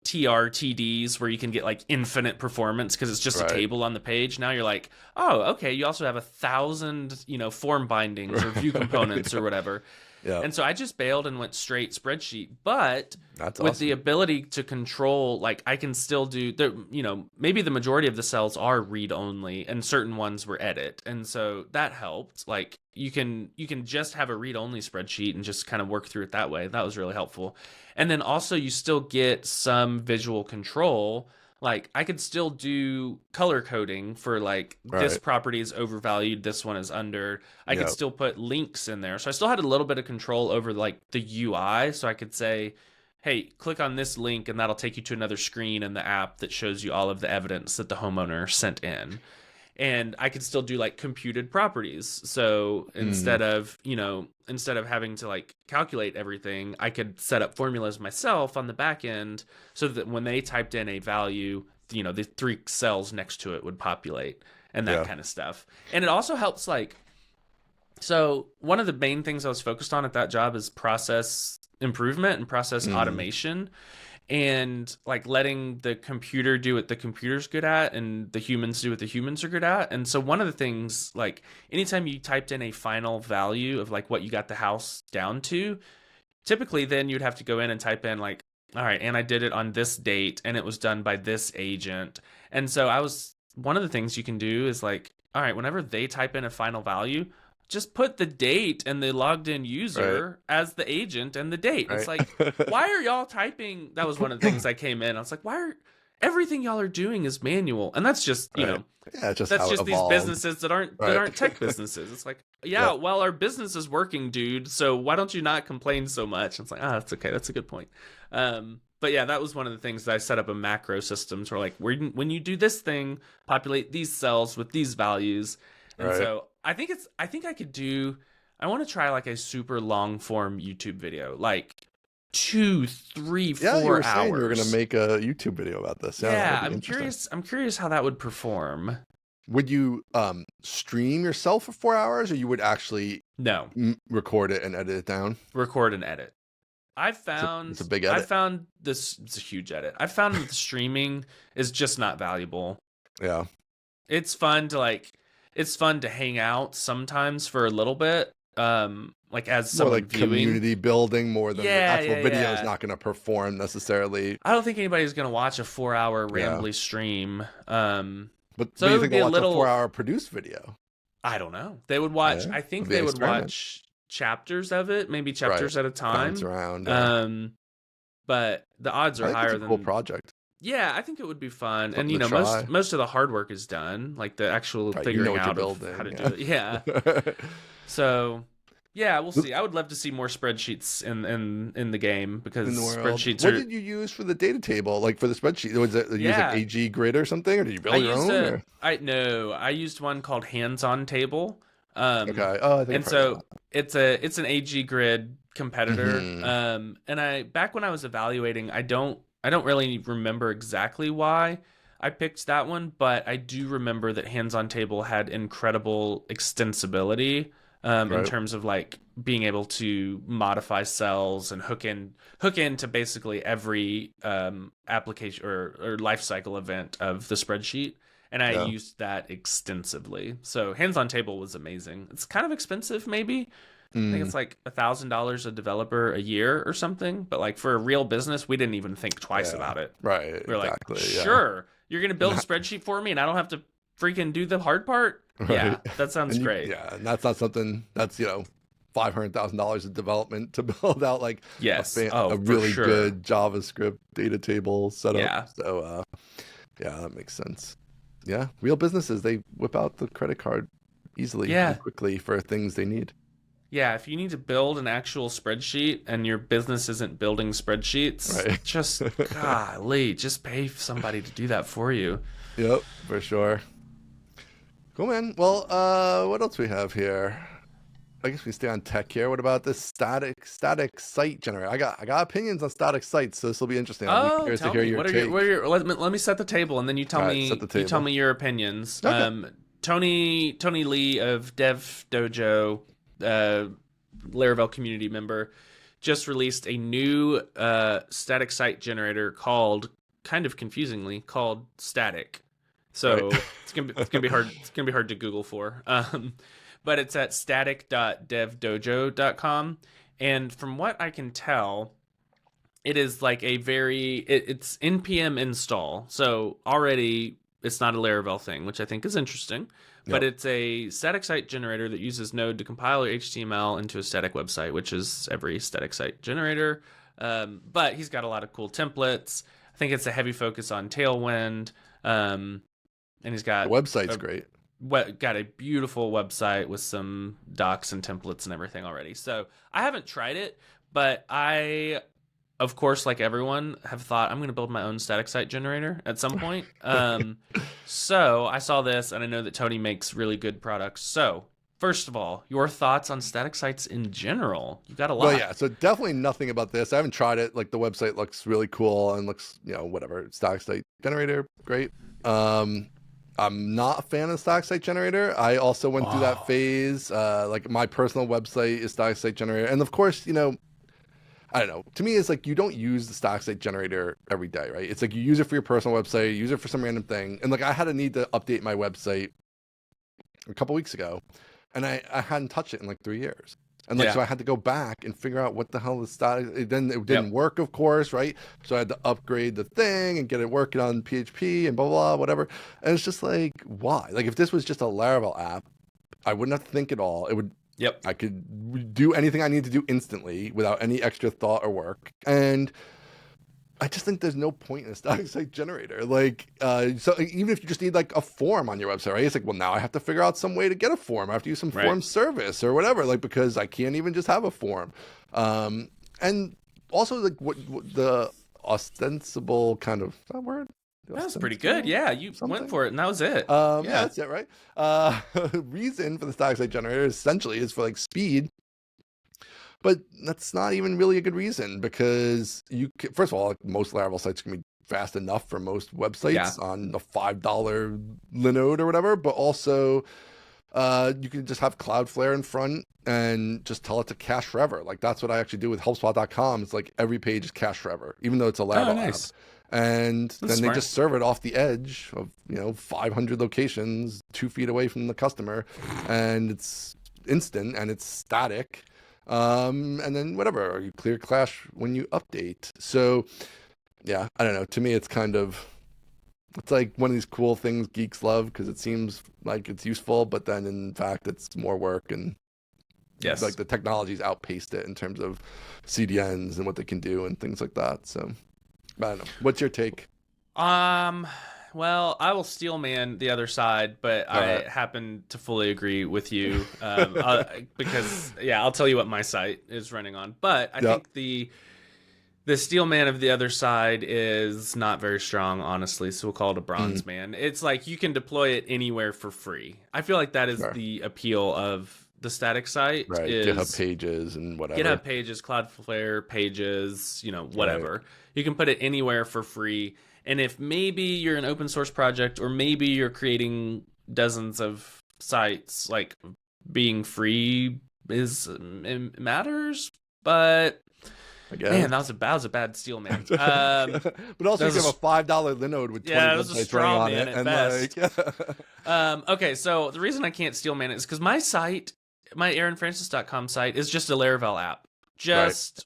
B: TRTDs where you can get like infinite performance because it's just
A: Right.
B: a table on the page. Now you're like, oh, okay, you also have 1,000, form bindings or view components or whatever.
A: Yeah,
B: And so I just bailed and went straight spreadsheet. But
A: that's
B: with
A: awesome.
B: the ability to control, like I can still do maybe the majority of the cells are read only and certain ones were edit. And so that helped. Like you can just have a read only spreadsheet and just kind of work through it that way. That was really helpful. And then also you still get some visual control. Like I could still do color coding for like this
A: Right.
B: property is overvalued, this one is under. I could
A: Yep.
B: still put links in there. So I still had a little bit of control over like the UI. So I could say, hey, click on this link and that'll take you to another screen in the app that shows you all of the evidence that the homeowner sent in. And I could still do like computed properties. So instead of having to like calculate everything, I could set up formulas myself on the back end so that when they typed in a value, the 3 cells next to it would populate and that
A: Yeah.
B: kind of stuff. And it also helps like, so one of the main things I was focused on at that job is process improvement and process automation. And like letting the computer do what the computer's good at and the humans do what the humans are good at. And so one of the things, like anytime you typed in a final value of like what you got the house down to, typically then you'd have to go in and type in like, all right, and I did it on this date and it was done by this agent. And so one of the things you can do is like, all right, whenever they type in a final value, just put the date and the logged in user as the agent and the date.
A: Right.
B: It's like, why are y'all typing? That was one of the things I came in. I was like, everything y'all are doing is manual. And that's just,
A: Yeah, it's just
B: that's
A: how it
B: just these
A: evolved.
B: businesses that aren't
A: Right.
B: tech businesses. It's like, yeah, well, our business is working, dude. So why don't you not complain so much? It's like, that's okay. That's a good point. But yeah, that was one of the things that I set up a macro system to like, when you do this thing, populate these cells with these values. And
A: Right.
B: so I think I could do, I want to try like a super long form YouTube video, like 2, 3,
A: Yeah, you were
B: 4
A: saying you were gonna
B: hours.
A: make a YouTube video about this. Yeah,
B: Yeah,
A: that'd be interesting.
B: I'm curious how that would perform.
A: Would you stream yourself for 4 hours, or you would actually
B: No,
A: record it and edit it down?
B: record and edit.
A: It's a big
B: I
A: edit.
B: found this, it's a huge edit. I found that the streaming is just not valuable.
A: Yeah.
B: It's fun to hang out sometimes for a little bit. Like as
A: More
B: someone
A: like
B: viewing.
A: community building more than the
B: Yeah,
A: actual
B: yeah,
A: video is
B: yeah.
A: not going to perform necessarily.
B: I don't think anybody's gonna watch a 4-hour
A: Yeah.
B: rambly stream.
A: But
B: So
A: do
B: it
A: you
B: would
A: think
B: be
A: they'll
B: a
A: watch a
B: little.
A: 4-hour produced video?
B: I don't know. They would watch.
A: Yeah,
B: I think
A: it'll be
B: they
A: an
B: would
A: experiment.
B: watch chapters of it, maybe chapters at a time.
A: Bounce around. Yeah.
B: But the odds
A: I
B: are
A: think
B: higher
A: it's a cool
B: than.
A: project.
B: Yeah, I think it would be fun.
A: Something
B: And
A: to try.
B: most of the hard work is done, like the actual
A: Right,
B: figuring
A: what you're
B: out of
A: building.
B: how to do it. Yeah. So, yeah, we'll see. I would love to see more spreadsheets in the game because
A: In the world.
B: spreadsheets
A: What
B: are.
A: did you use for the data table? Like for the spreadsheet? Was it use
B: Yeah.
A: like AG Grid or something, or did you build your own?
B: I used one called Hands-On Table.
A: Okay. Oh, I think.
B: And so it's an AG Grid competitor.
A: Mhm.
B: And back when I was evaluating, I don't really remember exactly why I picked that one, but I do remember that Hands-On Table had incredible extensibility in
A: Right.
B: terms of like being able to modify cells and hook into basically every application or life cycle event of the spreadsheet. And I
A: Yeah.
B: used that extensively. So Hands-On Table was amazing. It's kind of expensive, maybe. I think it's like $1,000 a developer a year or something. But like for a real business, we didn't even think twice
A: Yeah.
B: about it.
A: Right.
B: We were
A: Exactly.
B: like,
A: yeah.
B: sure, you're gonna build a spreadsheet for me, and I don't have to freaking do the hard part. Yeah,
A: Right.
B: that sounds
A: And
B: great.
A: Yeah, and that's not something that's $500,000 of development to build out like
B: Yes.
A: a
B: For
A: really
B: sure.
A: good JavaScript data table setup.
B: Yeah.
A: So yeah, that makes sense. Yeah, real businesses, they whip out the credit card easily
B: Yeah.
A: and quickly for things they need.
B: Yeah, if you need to build an actual spreadsheet and your business isn't building spreadsheets,
A: Right.
B: just golly, just pay somebody to do that for you.
A: Yep, for sure. Cool, man. Well, what else we have here? I guess we stay on tech here. What about this static site generator? I got opinions on static sites, so this will be interesting. I'll be curious to
B: Tell
A: hear
B: me,
A: your
B: what are
A: take.
B: your let me set the table, and then you tell
A: All right,
B: me
A: set the
B: you tell
A: table.
B: me your opinions.
A: Okay.
B: Tony Lee of Dev Dojo, Laravel community member, just released a new static site generator kind of confusingly called Static. So
A: Right.
B: it's gonna be hard. It's gonna be hard to Google for. But it's at static.devdojo.com, and from what I can tell, it is like it's npm install. So already it's not a Laravel thing, which I think is interesting. But
A: Yep.
B: it's a static site generator that uses Node to compile your HTML into a static website, which is every static site generator. But he's got a lot of cool templates. I think it's a heavy focus on Tailwind. And he's got
A: The website's great.
B: got a beautiful website with some docs and templates and everything already. So I haven't tried it, but I, of course, like everyone, have thought I'm going to build my own static site generator at some point. So I saw this, and I know that Tony makes really good products. So first of all, your thoughts on static sites in general? You got a lot.
A: Well, yeah, so definitely nothing about this. I haven't tried it. Like the website looks really cool and looks, whatever. Static site generator, great. I'm not a fan of static site generator. I also went through that phase. Like my personal website is static site generator. And of course, I don't know. To me, it's like you don't use the static site generator every day, right? It's like you use it for your personal website, you use it for some random thing. And like I had a need to update my website a couple weeks ago, and I hadn't touched it in like 3 years. And like,
B: Yeah.
A: so I had to go back and figure out what the hell is static. It didn't work, of course, right? So I had to upgrade the thing and get it working on PHP and blah, blah, whatever. And it's just like, why? Like if this was just a Laravel app, I wouldn't have to think at all.
B: Yep.
A: I could do anything I need to do instantly without any extra thought or work. And I just think there's no point in a static site generator. Like, so even if you just need like a form on your website, right? It's like, well, now I have to figure out some way to get a form. I have to use some
B: Right.
A: form service or whatever, like, because I can't even just have a form. And also like what the ostensible kind of, is that a word?
B: That was pretty good.
A: Ostensible
B: Yeah, you
A: something?
B: went for it, and that was it.
A: Yeah,
B: Yeah.
A: that's it, right? Reason for the static site generator essentially is for like speed, but that's not even really a good reason because first of all, like, most Laravel sites can be fast enough for most
B: Yeah.
A: websites on the $5 Linode or whatever, but also you can just have Cloudflare in front and just tell it to cache forever. Like that's what I actually do with helpspot.com. It's like every page is cached forever, even though it's a
B: Oh,
A: Laravel
B: nice.
A: app. And
B: That's
A: then they
B: smart.
A: just serve it off the edge of 500 locations 2 feet away from the customer, and it's instant and it's static. And then whatever, you clear cache when you update. So yeah, I don't know, to me it's like one of these cool things geeks love because it seems like it's useful, but then in fact it's more work, and
B: Yes.
A: like the technology's outpaced it in terms of CDNs and what they can do and things like that. So I don't know. What's your take?
B: Well, I will steel man the other side, but
A: All
B: I
A: right.
B: happen to fully agree with you because, yeah, I'll tell you what my site is running on. But I
A: Yep.
B: think the steel man of the other side is not very strong, honestly. So we'll call it a bronze man. It's like you can deploy it anywhere for free. I feel like that is
A: Sure.
B: the appeal of the static site.
A: Right.
B: Is
A: GitHub pages and whatever.
B: GitHub pages, Cloudflare pages, whatever. You can put it anywhere for free. And if maybe you're an open source project, or maybe you're creating dozens of sites, like being free matters. But
A: I guess.
B: man, that was a bad steal, man.
A: But also you
B: that was
A: have a $5 Linode with 20
B: yeah, it was a
A: websites
B: straw
A: running on
B: man
A: it,
B: at
A: and
B: best.
A: like
B: Okay, so the reason I can't steal man is because my site, my aaronfrancis.com site, is just a Laravel app. Just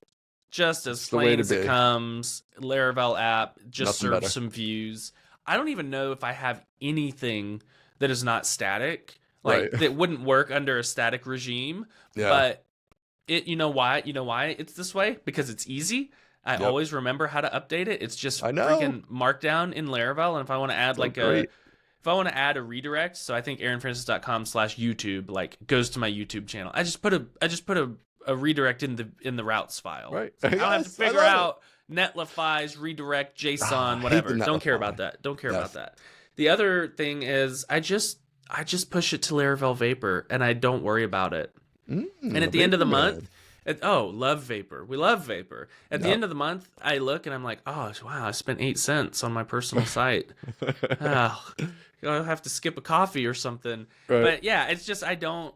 B: as
A: It's the way
B: plain
A: to
B: as it
A: be.
B: comes. Laravel app just
A: Nothing
B: serves
A: better.
B: some views. I don't even know if I have anything that is not static, like
A: Right.
B: that wouldn't work under a static regime.
A: Yeah.
B: But you know why it's this way? Because it's easy. I
A: Yep.
B: always remember how to update it. It's just
A: I know.
B: freaking Markdown in Laravel, and if I want to add
A: So
B: like
A: great.
B: if I want to add a redirect, so I think aaronfrancis.com/YouTube like goes to my YouTube channel. I just put a redirect in the routes file.
A: Right.
B: I don't have to
A: Yes, I
B: figure
A: love
B: out netlify's redirect
A: I
B: JSON
A: hate
B: whatever.
A: the
B: Don't care
A: netlify.
B: about that. Don't care
A: Yes.
B: about that. The other thing is I just push it to Laravel Vapor and I don't worry about it. And at the end of the month, love Vapor. We love Vapor. At the
A: Yep.
B: end of the month, I look and I'm like, oh wow, I spent 8 cents on my personal site. Oh, I'll have to skip a coffee or something.
A: Right.
B: But yeah, it's just I don't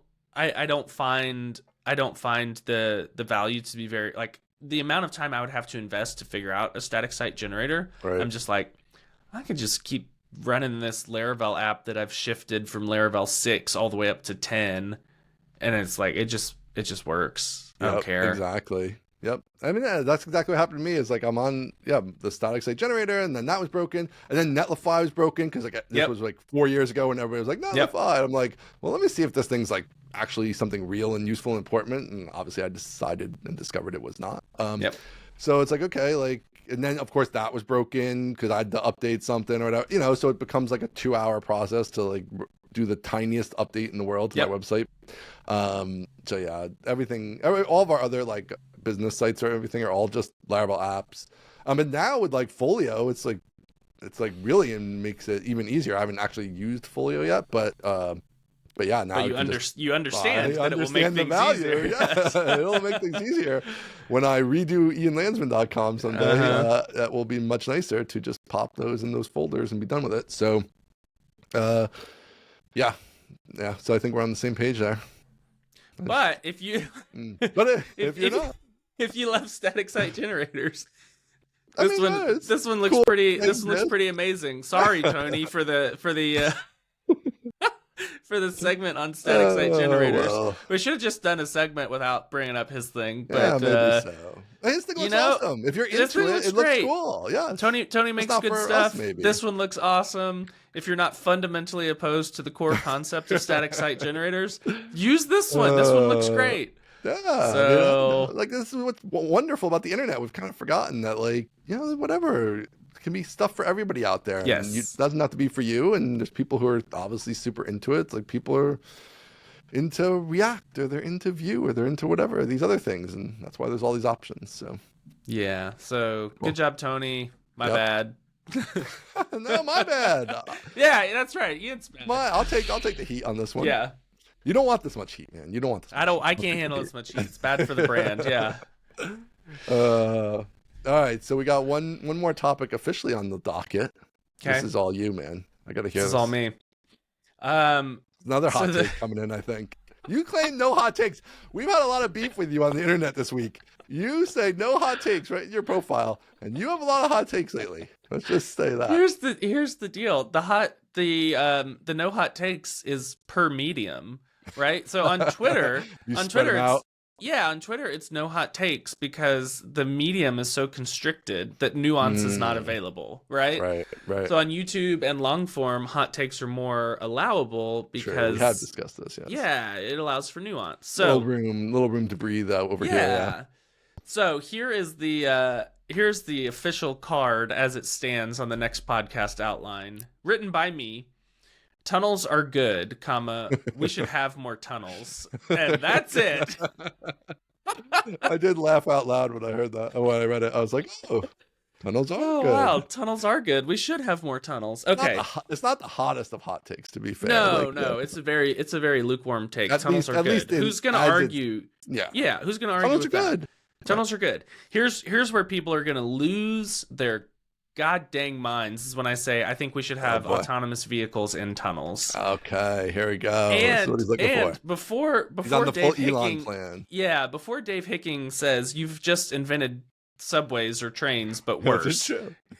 B: find the value to be very like the amount of time I would have to invest to figure out a static site generator.
A: Right.
B: I'm just like, I could just keep running this Laravel app that I've shifted from Laravel 6 all the way up to 10, and it's like it just works. I don't
A: Yep,
B: care.
A: Exactly. Yep. I mean, yeah, that's exactly what happened to me. Is like I'm on the static site generator, and then that was broken, and then Netlify was broken because like this
B: Yep.
A: was like 4 years ago, and everybody was like Netlify. And I'm like, well, let me see if this thing's like actually something real and useful and important. And obviously, I decided and discovered it was not.
B: Yep.
A: So it's like okay, like, and then of course that was broken because I had to update something or whatever, So it becomes like a 2-hour process to like do the tiniest update in the world to
B: Yep.
A: my website. So yeah, all of our other like business sites or everything are all just Laravel apps. And now with like Folio, it's like really makes it even easier. I haven't actually used Folio yet, but yeah, now
B: But you understand that it will make things easier.
A: Yeah, it'll make things easier. When I redo ianlandsman.com someday, that will be much nicer to just pop those in those folders and be done with it. So, yeah. So I think we're on the same page there.
B: But if you
A: But if you're not,
B: if you love static site generators,
A: I
B: this
A: mean,
B: one
A: it's
B: this one looks
A: cool
B: pretty
A: thing,
B: this one looks
A: man.
B: pretty amazing. Sorry, Tony, for the for the segment on static site generators.
A: well.
B: We should have just done a segment without bringing up his thing.
A: Yeah,
B: But
A: maybe so. His thing looks awesome. If you're
B: this thing
A: into it,
B: looks
A: it looks
B: great.
A: cool. Yeah.
B: Tony makes
A: not
B: good
A: for us,
B: stuff.
A: maybe.
B: This one looks awesome. If you're not fundamentally opposed to the core concept of static site generators, use this one. This one looks great.
A: Yeah.
B: So-
A: like this is what's wonderful about the internet. We've kind of forgotten that, like, whatever. It can be stuff for everybody out there.
B: Yes.
A: And it doesn't have to be for you. And there's people who are obviously super into it. It's like people are into React or they're into Vue or they're into whatever, these other things. And that's why there's all these options. So
B: Yeah. So
A: Well,
B: good job, Tony. My
A: yep.
B: bad.
A: No, my bad.
B: Yeah, that's right. Ian's bad.
A: I'll take the heat on this one.
B: Yeah.
A: You don't want this much heat, man. You don't want this much heat.
B: I
A: Don't
B: can't
A: take the
B: handle
A: heat.
B: as much heat. It's bad for the brand. Yeah.
A: All right, so we got one more topic officially on the docket.
B: Okay.
A: This is all you, man. I gotta hear
B: This is all me.
A: Another hot
B: so
A: take coming in, I think. You claim no hot takes. We've had a lot of beef with you on the internet this week. You say no hot takes right in your profile, and you have a lot of hot takes lately. Let's just say that.
B: Here's the deal. The no hot takes is per medium, right? So on Twitter, on Twitter it's no hot takes because the medium is so constricted that nuance is not available, right?
A: Right.
B: So on YouTube and long form, hot takes are more allowable because
A: sure, we have discussed this. Yes.
B: Yeah, it allows for nuance. So
A: little room to breathe out over here. Yeah.
B: So here's the official card as it stands on the next podcast outline, written by me. Tunnels are good, comma, we should have more tunnels. And that's it.
A: I did laugh out loud when I heard that. When I read it, I was like, oh, tunnels are good.
B: Wow, tunnels are good. We should have more tunnels. Okay.
A: It's not the hottest of hot takes, to be fair.
B: No, it's a very lukewarm take. Tunnels are good. Who's going to argue? Yeah, who's going to argue with that? Tunnels are good. Tunnels are good. Here's where people are going to lose their god dang minds is when I say I think we should have autonomous vehicles in tunnels.
A: Okay, here we go.
B: And,
A: that's what he's looking
B: before
A: he's on the
B: Dave
A: full Elon
B: Hicking,
A: plan.
B: Yeah, before Dave Hicking says you've just invented subways or trains, but worse.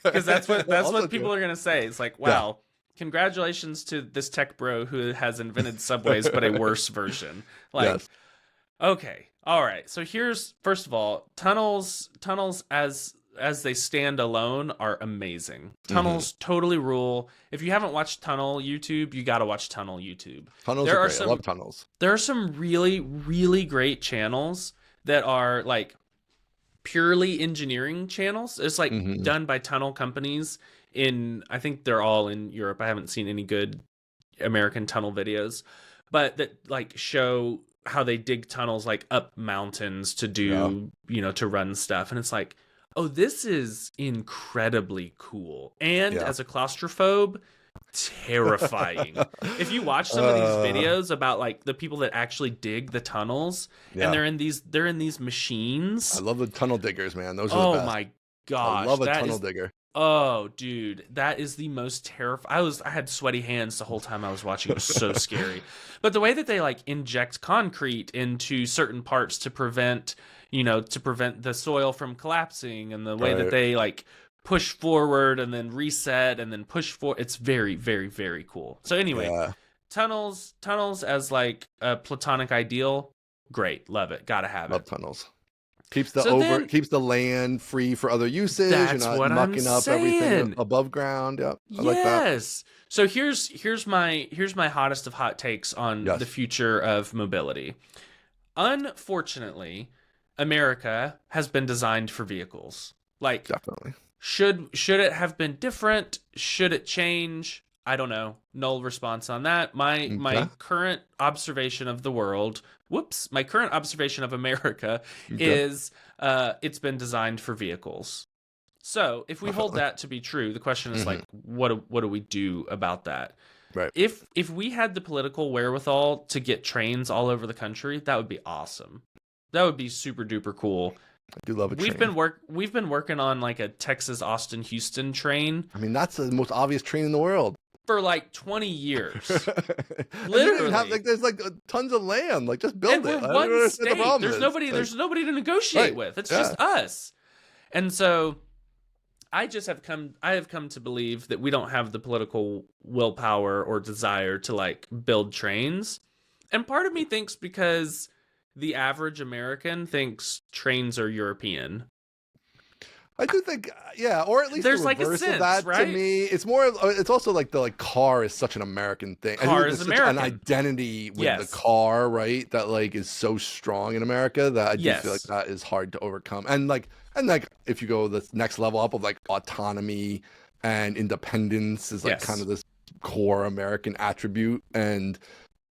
B: Because that's what people are gonna say. It's like, wow, congratulations to this tech bro who has invented subways, but a worse version. Like, okay, all right. So here's first of all, tunnels as they stand alone are amazing. Tunnels totally rule. If you haven't watched Tunnel YouTube, you got to watch Tunnel YouTube.
A: Tunnels are great. I love tunnels. There
B: are some really, really great channels that are like purely engineering channels. It's like done by tunnel companies I think they're all in Europe. I haven't seen any good American tunnel videos, but that like show how they dig tunnels like up mountains to do, to run stuff. And it's like, oh, this is incredibly cool. And as a claustrophobe, terrifying. If you watch some of these videos about like the people that actually dig the tunnels and they're in these machines.
A: I love the tunnel diggers, man. Those are the best.
B: Oh my gosh.
A: I love a tunnel digger.
B: Oh, dude, that is the most terrifying. I had sweaty hands the whole time I was watching. It was so scary. But the way that they like inject concrete into certain parts to prevent the soil from collapsing, and the way that they like push forward and then reset and then push forward, it's very, very, very cool. So anyway, tunnels as like a platonic ideal, great, love it, gotta have
A: love
B: it.
A: Tunnels. Keeps the land free for other usage.
B: That's
A: You're not
B: what
A: mucking
B: I'm
A: up
B: saying.
A: everything above ground. Yep. I like that.
B: Yes. So here's my hottest of hot takes on the future of mobility. Unfortunately, America has been designed for vehicles. Like,
A: definitely. Should
B: it have been different? Should it change? I don't know. Null response on that. My current observation of the world, my current observation of America is it's been designed for vehicles. So if we hold that to be true, the question is like, what do we do about that?
A: Right.
B: If we had the political wherewithal to get trains all over the country, that would be awesome. That would be super duper cool.
A: I do love a train.
B: We've been working on like a Texas Austin Houston train.
A: I mean, that's the most obvious train in the world.
B: For like 20 years. Literally.
A: There's like tons of land. Like, just build it.
B: We're one state. There's nobody to negotiate with. It's just us. And so I have come to believe that we don't have the political willpower or desire to like build trains. And part of me thinks because the average American thinks trains are European.
A: I do think, or at least
B: there's
A: the
B: like
A: reverse
B: a sense,
A: of that
B: right?
A: to me. It's more. It's also like the car is such an American thing.
B: Car is American.
A: An identity with the car, right? That like is so strong in America that I do feel like that is hard to overcome. And like if you go the next level up of like autonomy and independence is like kind of this core American attribute. And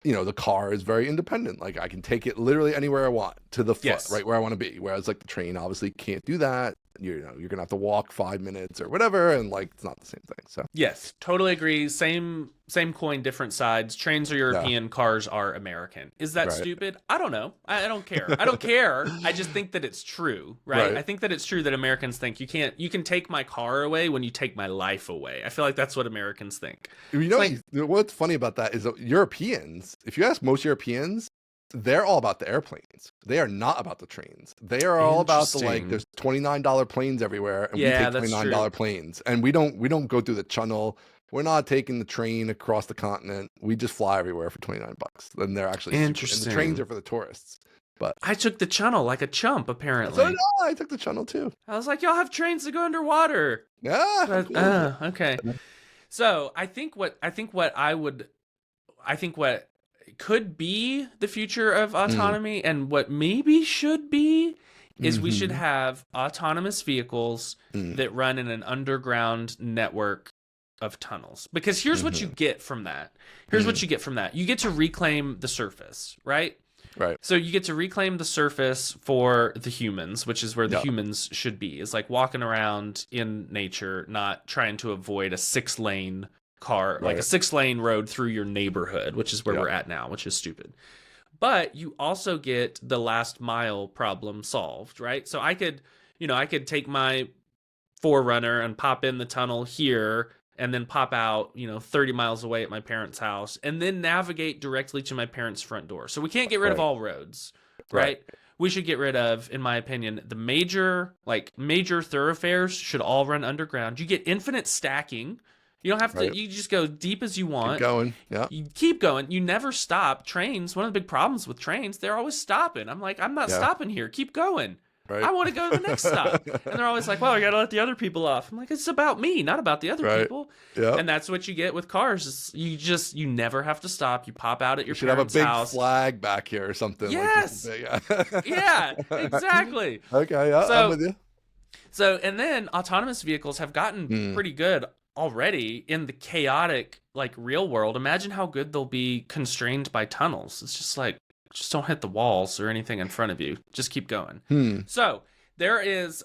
A: the car is very independent. Like I can take it literally anywhere I want to the foot,
B: Yes.
A: right where I want to be. Whereas like the train obviously can't do that. You're gonna have to walk 5 minutes or whatever, and like it's not the same thing. So
B: Yes, totally agree. Same coin, different sides. Trains are
A: yeah,
B: European, cars are American. Is that
A: right,
B: stupid? I don't know. I don't care. I don't care. I just think that it's true, right?
A: right.
B: I think that it's true that Americans think you can take my car away when you take my life away. I feel like that's what Americans think. It's like,
A: What's funny about that is that Europeans. If you ask most Europeans, they're all about the airplanes. They are not about the trains. They are all about the like.
B: Interesting.
A: There's $29 planes everywhere, and we
B: Yeah,
A: take
B: that's
A: $29 planes, and we don't go through the channel. We're not taking the train across the continent. We just fly everywhere for $29. And they're actually super, and the trains
B: Interesting.
A: are for the tourists. But
B: I took the channel like a chump,
A: so
B: apparently.
A: did I took the channel too.
B: I was like, y'all have trains that go underwater.
A: Yeah,
B: But,
A: cool.
B: okay. So I think what could be the future of autonomy and what maybe should be is we should
A: Mhm.
B: have autonomous vehicles
A: Mm.
B: that run in an underground network of tunnels. Because here's what you get from that. Here's what you get from that. You get to reclaim the surface, right?
A: Right.
B: So you get to reclaim the surface for the humans, which is where the
A: Yeah.
B: humans should be. Is like walking around in nature, not trying to avoid a 6-lane car, like a
A: Right.
B: 6-lane road through your neighborhood, which is where
A: Yeah.
B: we're at now, which is stupid. But you also get the last mile problem solved, right? So I could take my Forerunner and pop in the tunnel here and then pop out, 30 miles away at my parents' house and then navigate directly to my parents' front door. So we can't get rid of
A: Right.
B: all roads,
A: Right.
B: right? We should get rid of, in my opinion, the major thoroughfares should all run underground. You get infinite stacking. You don't have to,
A: Right.
B: you just go deep as you
A: Keep
B: want.
A: going. Yeah.
B: You keep going. You never stop. Trains, one of the big problems with trains, they're always stopping. I'm like, I'm not
A: Yeah.
B: stopping here. Keep going.
A: Right.
B: I want to go to the next stop. And they're always like, well, I got to let the other people off. I'm like, it's about me, not about the other
A: Right.
B: people.
A: Yeah.
B: And that's what you get with cars. Is you never have to stop. You pop out at your
A: You should have a
B: parents'
A: big
B: house.
A: flag back here or something.
B: Yes.
A: Like just
B: Yeah, exactly.
A: Okay. Yeah.
B: So-
A: I'm with you.
B: So, and then autonomous vehicles have gotten pretty good already in the chaotic, like, real world. Imagine how good they'll be constrained by tunnels. It's just like, just don't hit the walls or anything in front of you. Just keep going. So there is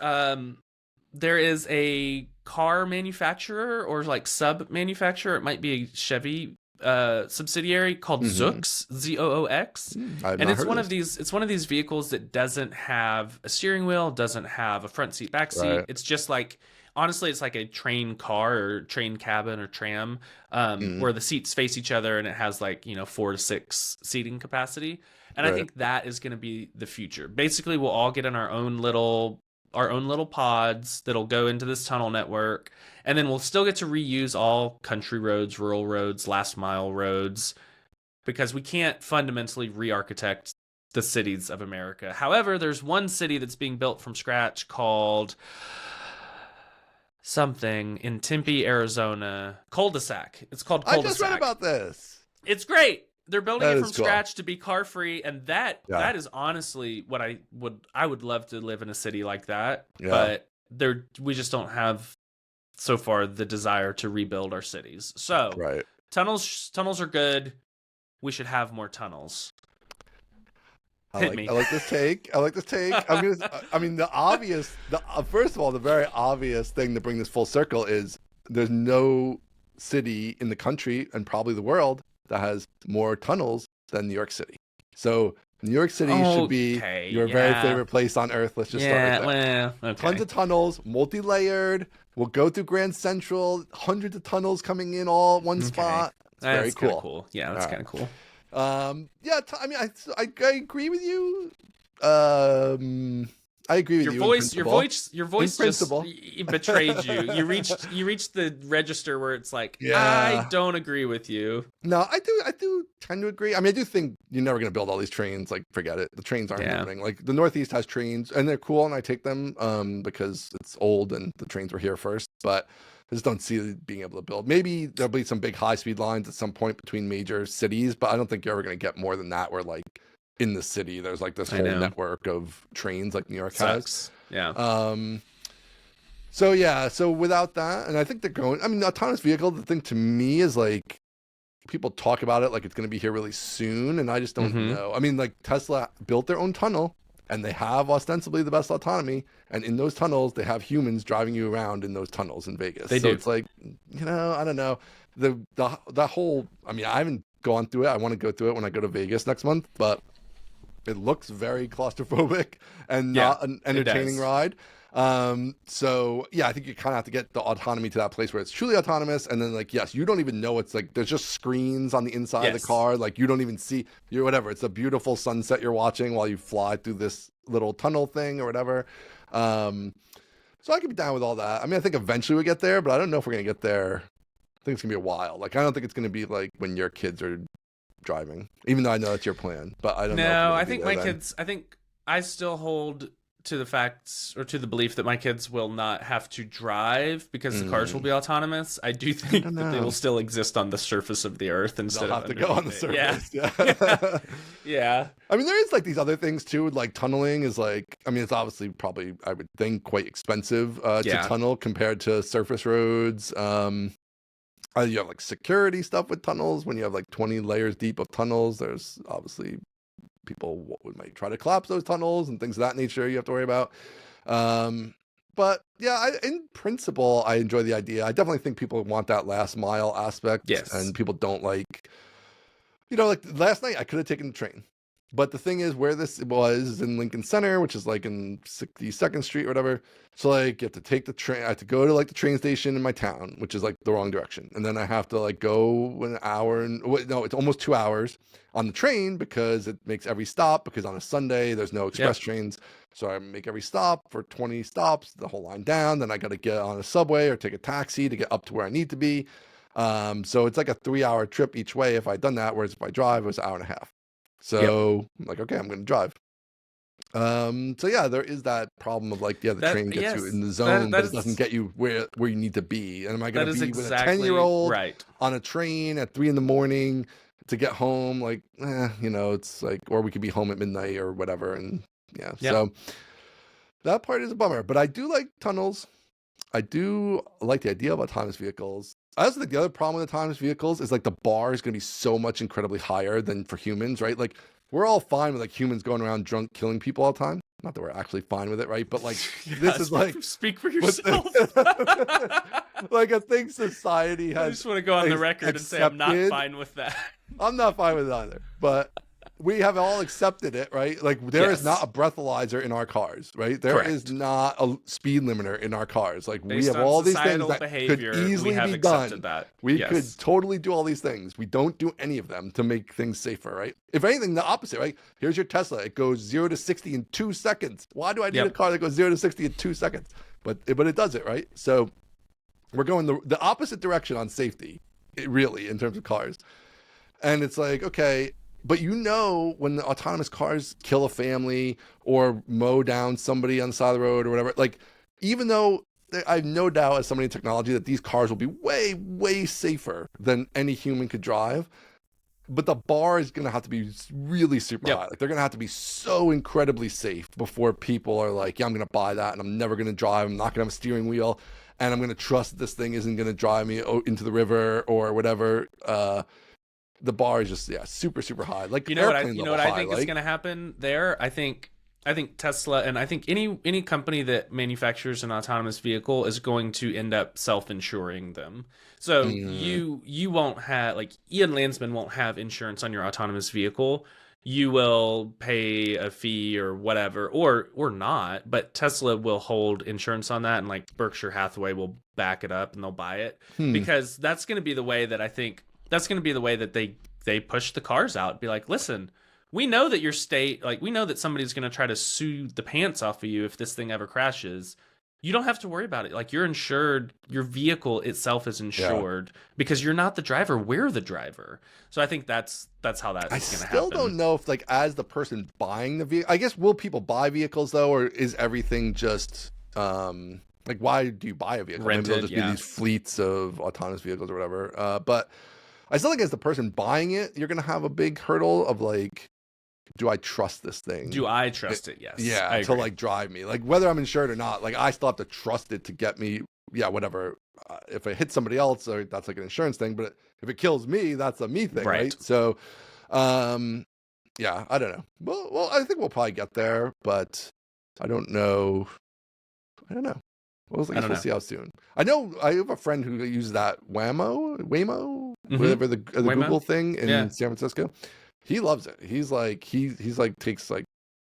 B: a car manufacturer or like sub manufacturer. It might be a Chevy subsidiary called Zoox, Zoox.
A: I've
B: And
A: not
B: it's
A: heard
B: one
A: of
B: of these. It's one of these vehicles that doesn't have a steering wheel, doesn't have a front seat, back seat.
A: Right.
B: It's just like, honestly, it's like a train car or train cabin or tram, where the seats face each other and it has like 4 to 6 seating capacity. And I
A: Right.
B: think that is going to be the future. Basically, we'll all get in our own little pods that'll go into this tunnel network, and then we'll still get to reuse all country roads, rural roads, last mile roads, because we can't fundamentally re-architect the cities of America. However, there's one city that's being built from scratch called something in Tempe, Arizona. Cul-de-sac. It's called
A: I
B: Cul-de-sac.
A: just read about this.
B: It's great. They're building
A: That
B: it from
A: is cool.
B: scratch to be car free, and that
A: Yeah.
B: is honestly what I would love to live in a city like that.
A: Yeah.
B: But we just don't have so far the desire to rebuild our cities. So
A: Right.
B: tunnels are good. We should have more tunnels.
A: I
B: Hit
A: like,
B: me.
A: I like this take. I mean, first of all, the very obvious thing to bring this full circle is there's no city in the country and probably the world that has more tunnels than New York City. So New York City should be
B: Okay,
A: your very
B: yeah.
A: favorite place on earth. Let's just start
B: Yeah,
A: right there.
B: well, okay.
A: Tons of tunnels, multi-layered. We'll go through Grand Central, hundreds of tunnels coming in all at one
B: Okay.
A: spot. It's very
B: That's kinda
A: cool.
B: cool. Yeah, that's
A: All
B: kind of cool.
A: Yeah, I mean, I agree with you. I agree with
B: Your
A: you.
B: voice,
A: in
B: just
A: principle.
B: betrayed you. You reached the register where it's like,
A: Yeah.
B: I don't agree with you.
A: No, I do tend to agree. I mean, I do think you're never going to build all these trains. Like, forget it. The trains aren't
B: Yeah.
A: moving. Like, the Northeast has trains, and they're cool, and I take them because it's old and the trains were here first. But I just don't see it being able to build. Maybe there'll be some big high-speed lines at some point between major cities, but I don't think you're ever going to get more than that. Where like in the city, there's like this
B: I
A: whole
B: know.
A: network of trains like New York has.
B: Sucks. Yeah.
A: So yeah, so without that, and I think they're going. I mean, the autonomous vehicle. The thing to me is like, people talk about it like it's going to be here really soon, and I just don't
B: Mm-hmm.
A: know. I mean, like Tesla built their own tunnel, and they have ostensibly the best autonomy, and in those tunnels they have humans driving you around in those tunnels in Vegas.
B: They
A: So
B: do.
A: it's like, I don't know. The whole, I mean, I haven't gone through it. I want to go through it when I go to Vegas next month, but it looks very claustrophobic and
B: Yeah,
A: not an
B: it
A: entertaining
B: does.
A: ride. So yeah, I think you kind of have to get the autonomy to that place where it's truly autonomous. And then like, yes, you don't even know it's like, there's just screens on the inside of the
B: Yes.
A: car. Like you don't even see whatever. It's a beautiful sunset you're watching while you fly through this little tunnel thing or whatever. So I could be down with all that. I mean, I think eventually we get there, but I don't know if we're going to get there. I think it's gonna be a while. Like I don't think it's gonna be like when your kids are driving, even though I know that's your plan, but I don't know if we're
B: No,
A: gonna
B: I
A: be
B: think
A: there
B: my
A: then.
B: kids, I think I still hold to the facts or to the belief that my kids will not have to drive because the cars will be autonomous. I do
A: I don't
B: think that they will
A: know.
B: still exist on the surface of the earth
A: They'll
B: instead of
A: have to go on the
B: underneath it. Yeah.
A: surface. Yeah.
B: Yeah. Yeah.
A: I mean, there is like these other things too. Like tunneling is like, I mean, it's obviously probably I would think quite expensive to
B: Yeah.
A: tunnel compared to surface roads. You have like security stuff with tunnels when you have like 20 layers deep of tunnels. There's obviously people would might try to collapse those tunnels and things of that nature you have to worry about. But yeah, in principle, I enjoy the idea. I definitely think people want that last mile aspect,
B: Yes.
A: and people don't like, like last night I could have taken the train. But the thing is, where this was is in Lincoln Center, which is like in 62nd Street or whatever. So like you have to take the train. I have to go to like the train station in my town, which is like the wrong direction, and then I have to like go an hour and no, it's almost 2 hours on the train because it makes every stop. Because on a Sunday there's no express
B: Yep.
A: trains, so I make every stop for 20 stops, the whole line down. Then I got to get on a subway or take a taxi to get up to where I need to be. So it's like a 3-hour trip each way if I'd done that. Whereas if I drive, it was an hour and a half.
B: Yep.
A: So I'm like, okay, I'm going to drive. So yeah, there is that problem of like, yeah, the
B: That
A: train gets you
B: yes.
A: in the
B: That
A: zone,
B: that
A: but it doesn't
B: is
A: get you where you need to be. And am I going
B: that
A: to
B: is
A: be with a
B: exactly
A: 10-year-old
B: right.
A: on a train at 3 a.m. to get home? Like, it's like, or we could be home at midnight or whatever. And yeah,
B: Yep.
A: so that part is a bummer, but I do like tunnels. I do like the idea of autonomous vehicles. I also think the other problem with autonomous vehicles is like the bar is going to be so much incredibly higher than for humans, right? Like we're all fine with like humans going around drunk killing people all the time. Not that we're actually fine with it, right? But like
B: Yeah,
A: this is like
B: speak for
A: what
B: yourself.
A: like a thing society
B: I
A: has
B: just want to go on the record and say I'm not
A: accepted.
B: fine with that.
A: I'm not fine with it either, but we have all accepted it, right? Like there is not
B: Yes.
A: a breathalyzer in our cars, right? There is
B: Correct.
A: not a speed limiter in our cars. Like we
B: Based
A: have
B: on
A: all these things
B: societal
A: that
B: behavior,
A: could
B: we
A: easily
B: have
A: be
B: accepted
A: done.
B: that.
A: We
B: Yes.
A: could totally do all these things. We don't do any of them to make things safer, right? If anything, the opposite, right? Here's your Tesla. It goes 0 to 60 in 2 seconds. Why do I need a car that goes 0 to 60 in 2 seconds? But it does it, right? So we're going the opposite direction on safety, really, in terms of cars. And it's like, okay, but when the autonomous cars kill a family or mow down somebody on the side of the road or whatever, like, even though I have no doubt as somebody in technology that these cars will be way, way safer than any human could drive, but the bar is going to have to be really super high. Like, they're going to have to be so incredibly safe before people are like, yeah, I'm going to buy that and I'm never going to drive. I'm not going to have a steering wheel and I'm going to trust that this thing isn't going to drive me into the river or whatever. The bar is just super, super high. Like
B: you know what I
A: high,
B: think is going to happen there. I think Tesla and I think any company that manufactures an autonomous vehicle is going to end up self-insuring them. So you won't have, like, Ian Landsman won't have insurance on your autonomous vehicle. You will pay a fee or whatever, or not, but Tesla will hold insurance on that, and like Berkshire Hathaway will back it up and they'll buy it because that's going to be the way that I think that's going to be the way that they push the cars out. Be like, listen, we know that we know that somebody's going to try to sue the pants off of you if this thing ever crashes. You don't have to worry about it. Like, you're insured. Your vehicle itself is insured because you're not the driver. We're the driver. So I think that's how that is going to happen.
A: I still don't know if, like, as the person buying the vehicle, I guess, will people buy vehicles though, or is everything just like, why do you buy a vehicle?
B: Rented,
A: maybe there'll just be these fleets of autonomous vehicles or whatever. But I still think as the person buying it, you're going to have a big hurdle of like, do I trust this thing?
B: Do I trust it? Yes.
A: Yeah, to like drive me. Like whether I'm insured or not, like I still have to trust it to get me yeah, whatever. If it hits somebody else, or that's like an insurance thing. But if it kills me, that's a me thing, right? So, yeah, I don't know. Well, I think we'll probably get there, but I don't know. I don't know. Well, I guess we'll see how soon. I know I have a friend who uses that Waymo, whatever the
B: Waymo?
A: Google thing in
B: Yeah.
A: San Francisco. He loves it. He's like takes like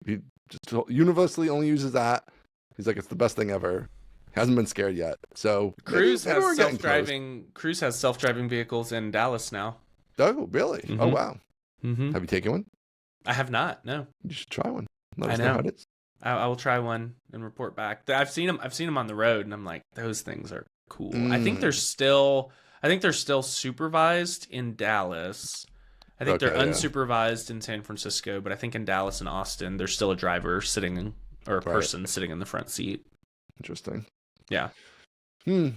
A: he just universally only uses that. He's like, it's the best thing ever. Hasn't been scared yet. So
B: Cruise
A: maybe we're
B: has
A: getting
B: self-driving. Cruise has self-driving vehicles in Dallas now.
A: close. Oh, really? Oh, wow.
B: Mm-hmm.
A: Have you taken one?
B: I have not. No.
A: You should try one. Let
B: I
A: us know
B: know.
A: how it is.
B: I will try one and report back. I've seen them on the road, and I'm like, those things are cool. I think they're still supervised in Dallas. I think they're unsupervised in San Francisco, but I think in Dallas and Austin, there's still a driver sitting or a person sitting in the front seat.
A: Interesting.
B: Yeah.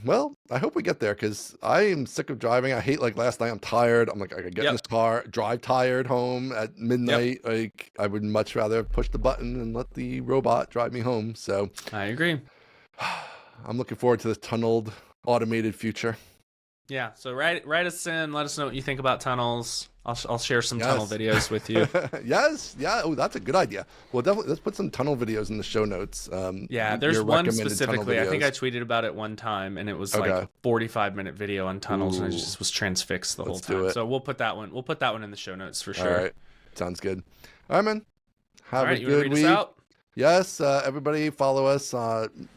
A: Well, I hope we get there because I am sick of driving. I hate, like, last night I'm tired. I'm like, I could get in this car, drive tired home at midnight. Like, I would much rather push the button and let the robot drive me home. So
B: I agree.
A: I'm looking forward to this tunneled, automated future.
B: Yeah. So write us in. Let us know what you think about tunnels. I'll share some tunnel videos with you.
A: Yes. Yeah. Oh, that's a good idea. Well, definitely let's put some tunnel videos in the show notes.
B: Yeah, there's one specifically. I think I tweeted about it one time, and it was like a 45-minute video on tunnels, and I just was transfixed the whole time. So we'll put that one. We'll put that one in the show notes for sure.
A: All right. Sounds good. All right, man. Have a
B: you
A: good
B: read
A: week.
B: Us out?
A: Yes. Everybody follow us on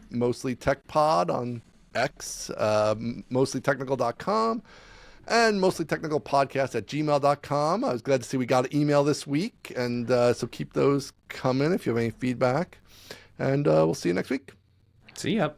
A: Mostly Tech Pod on X, mostlytechnical.com. and mostlytechnicalpodcast@gmail.com. I was glad to see we got an email this week, and so keep those coming if you have any feedback. And we'll see you next week.
B: See ya.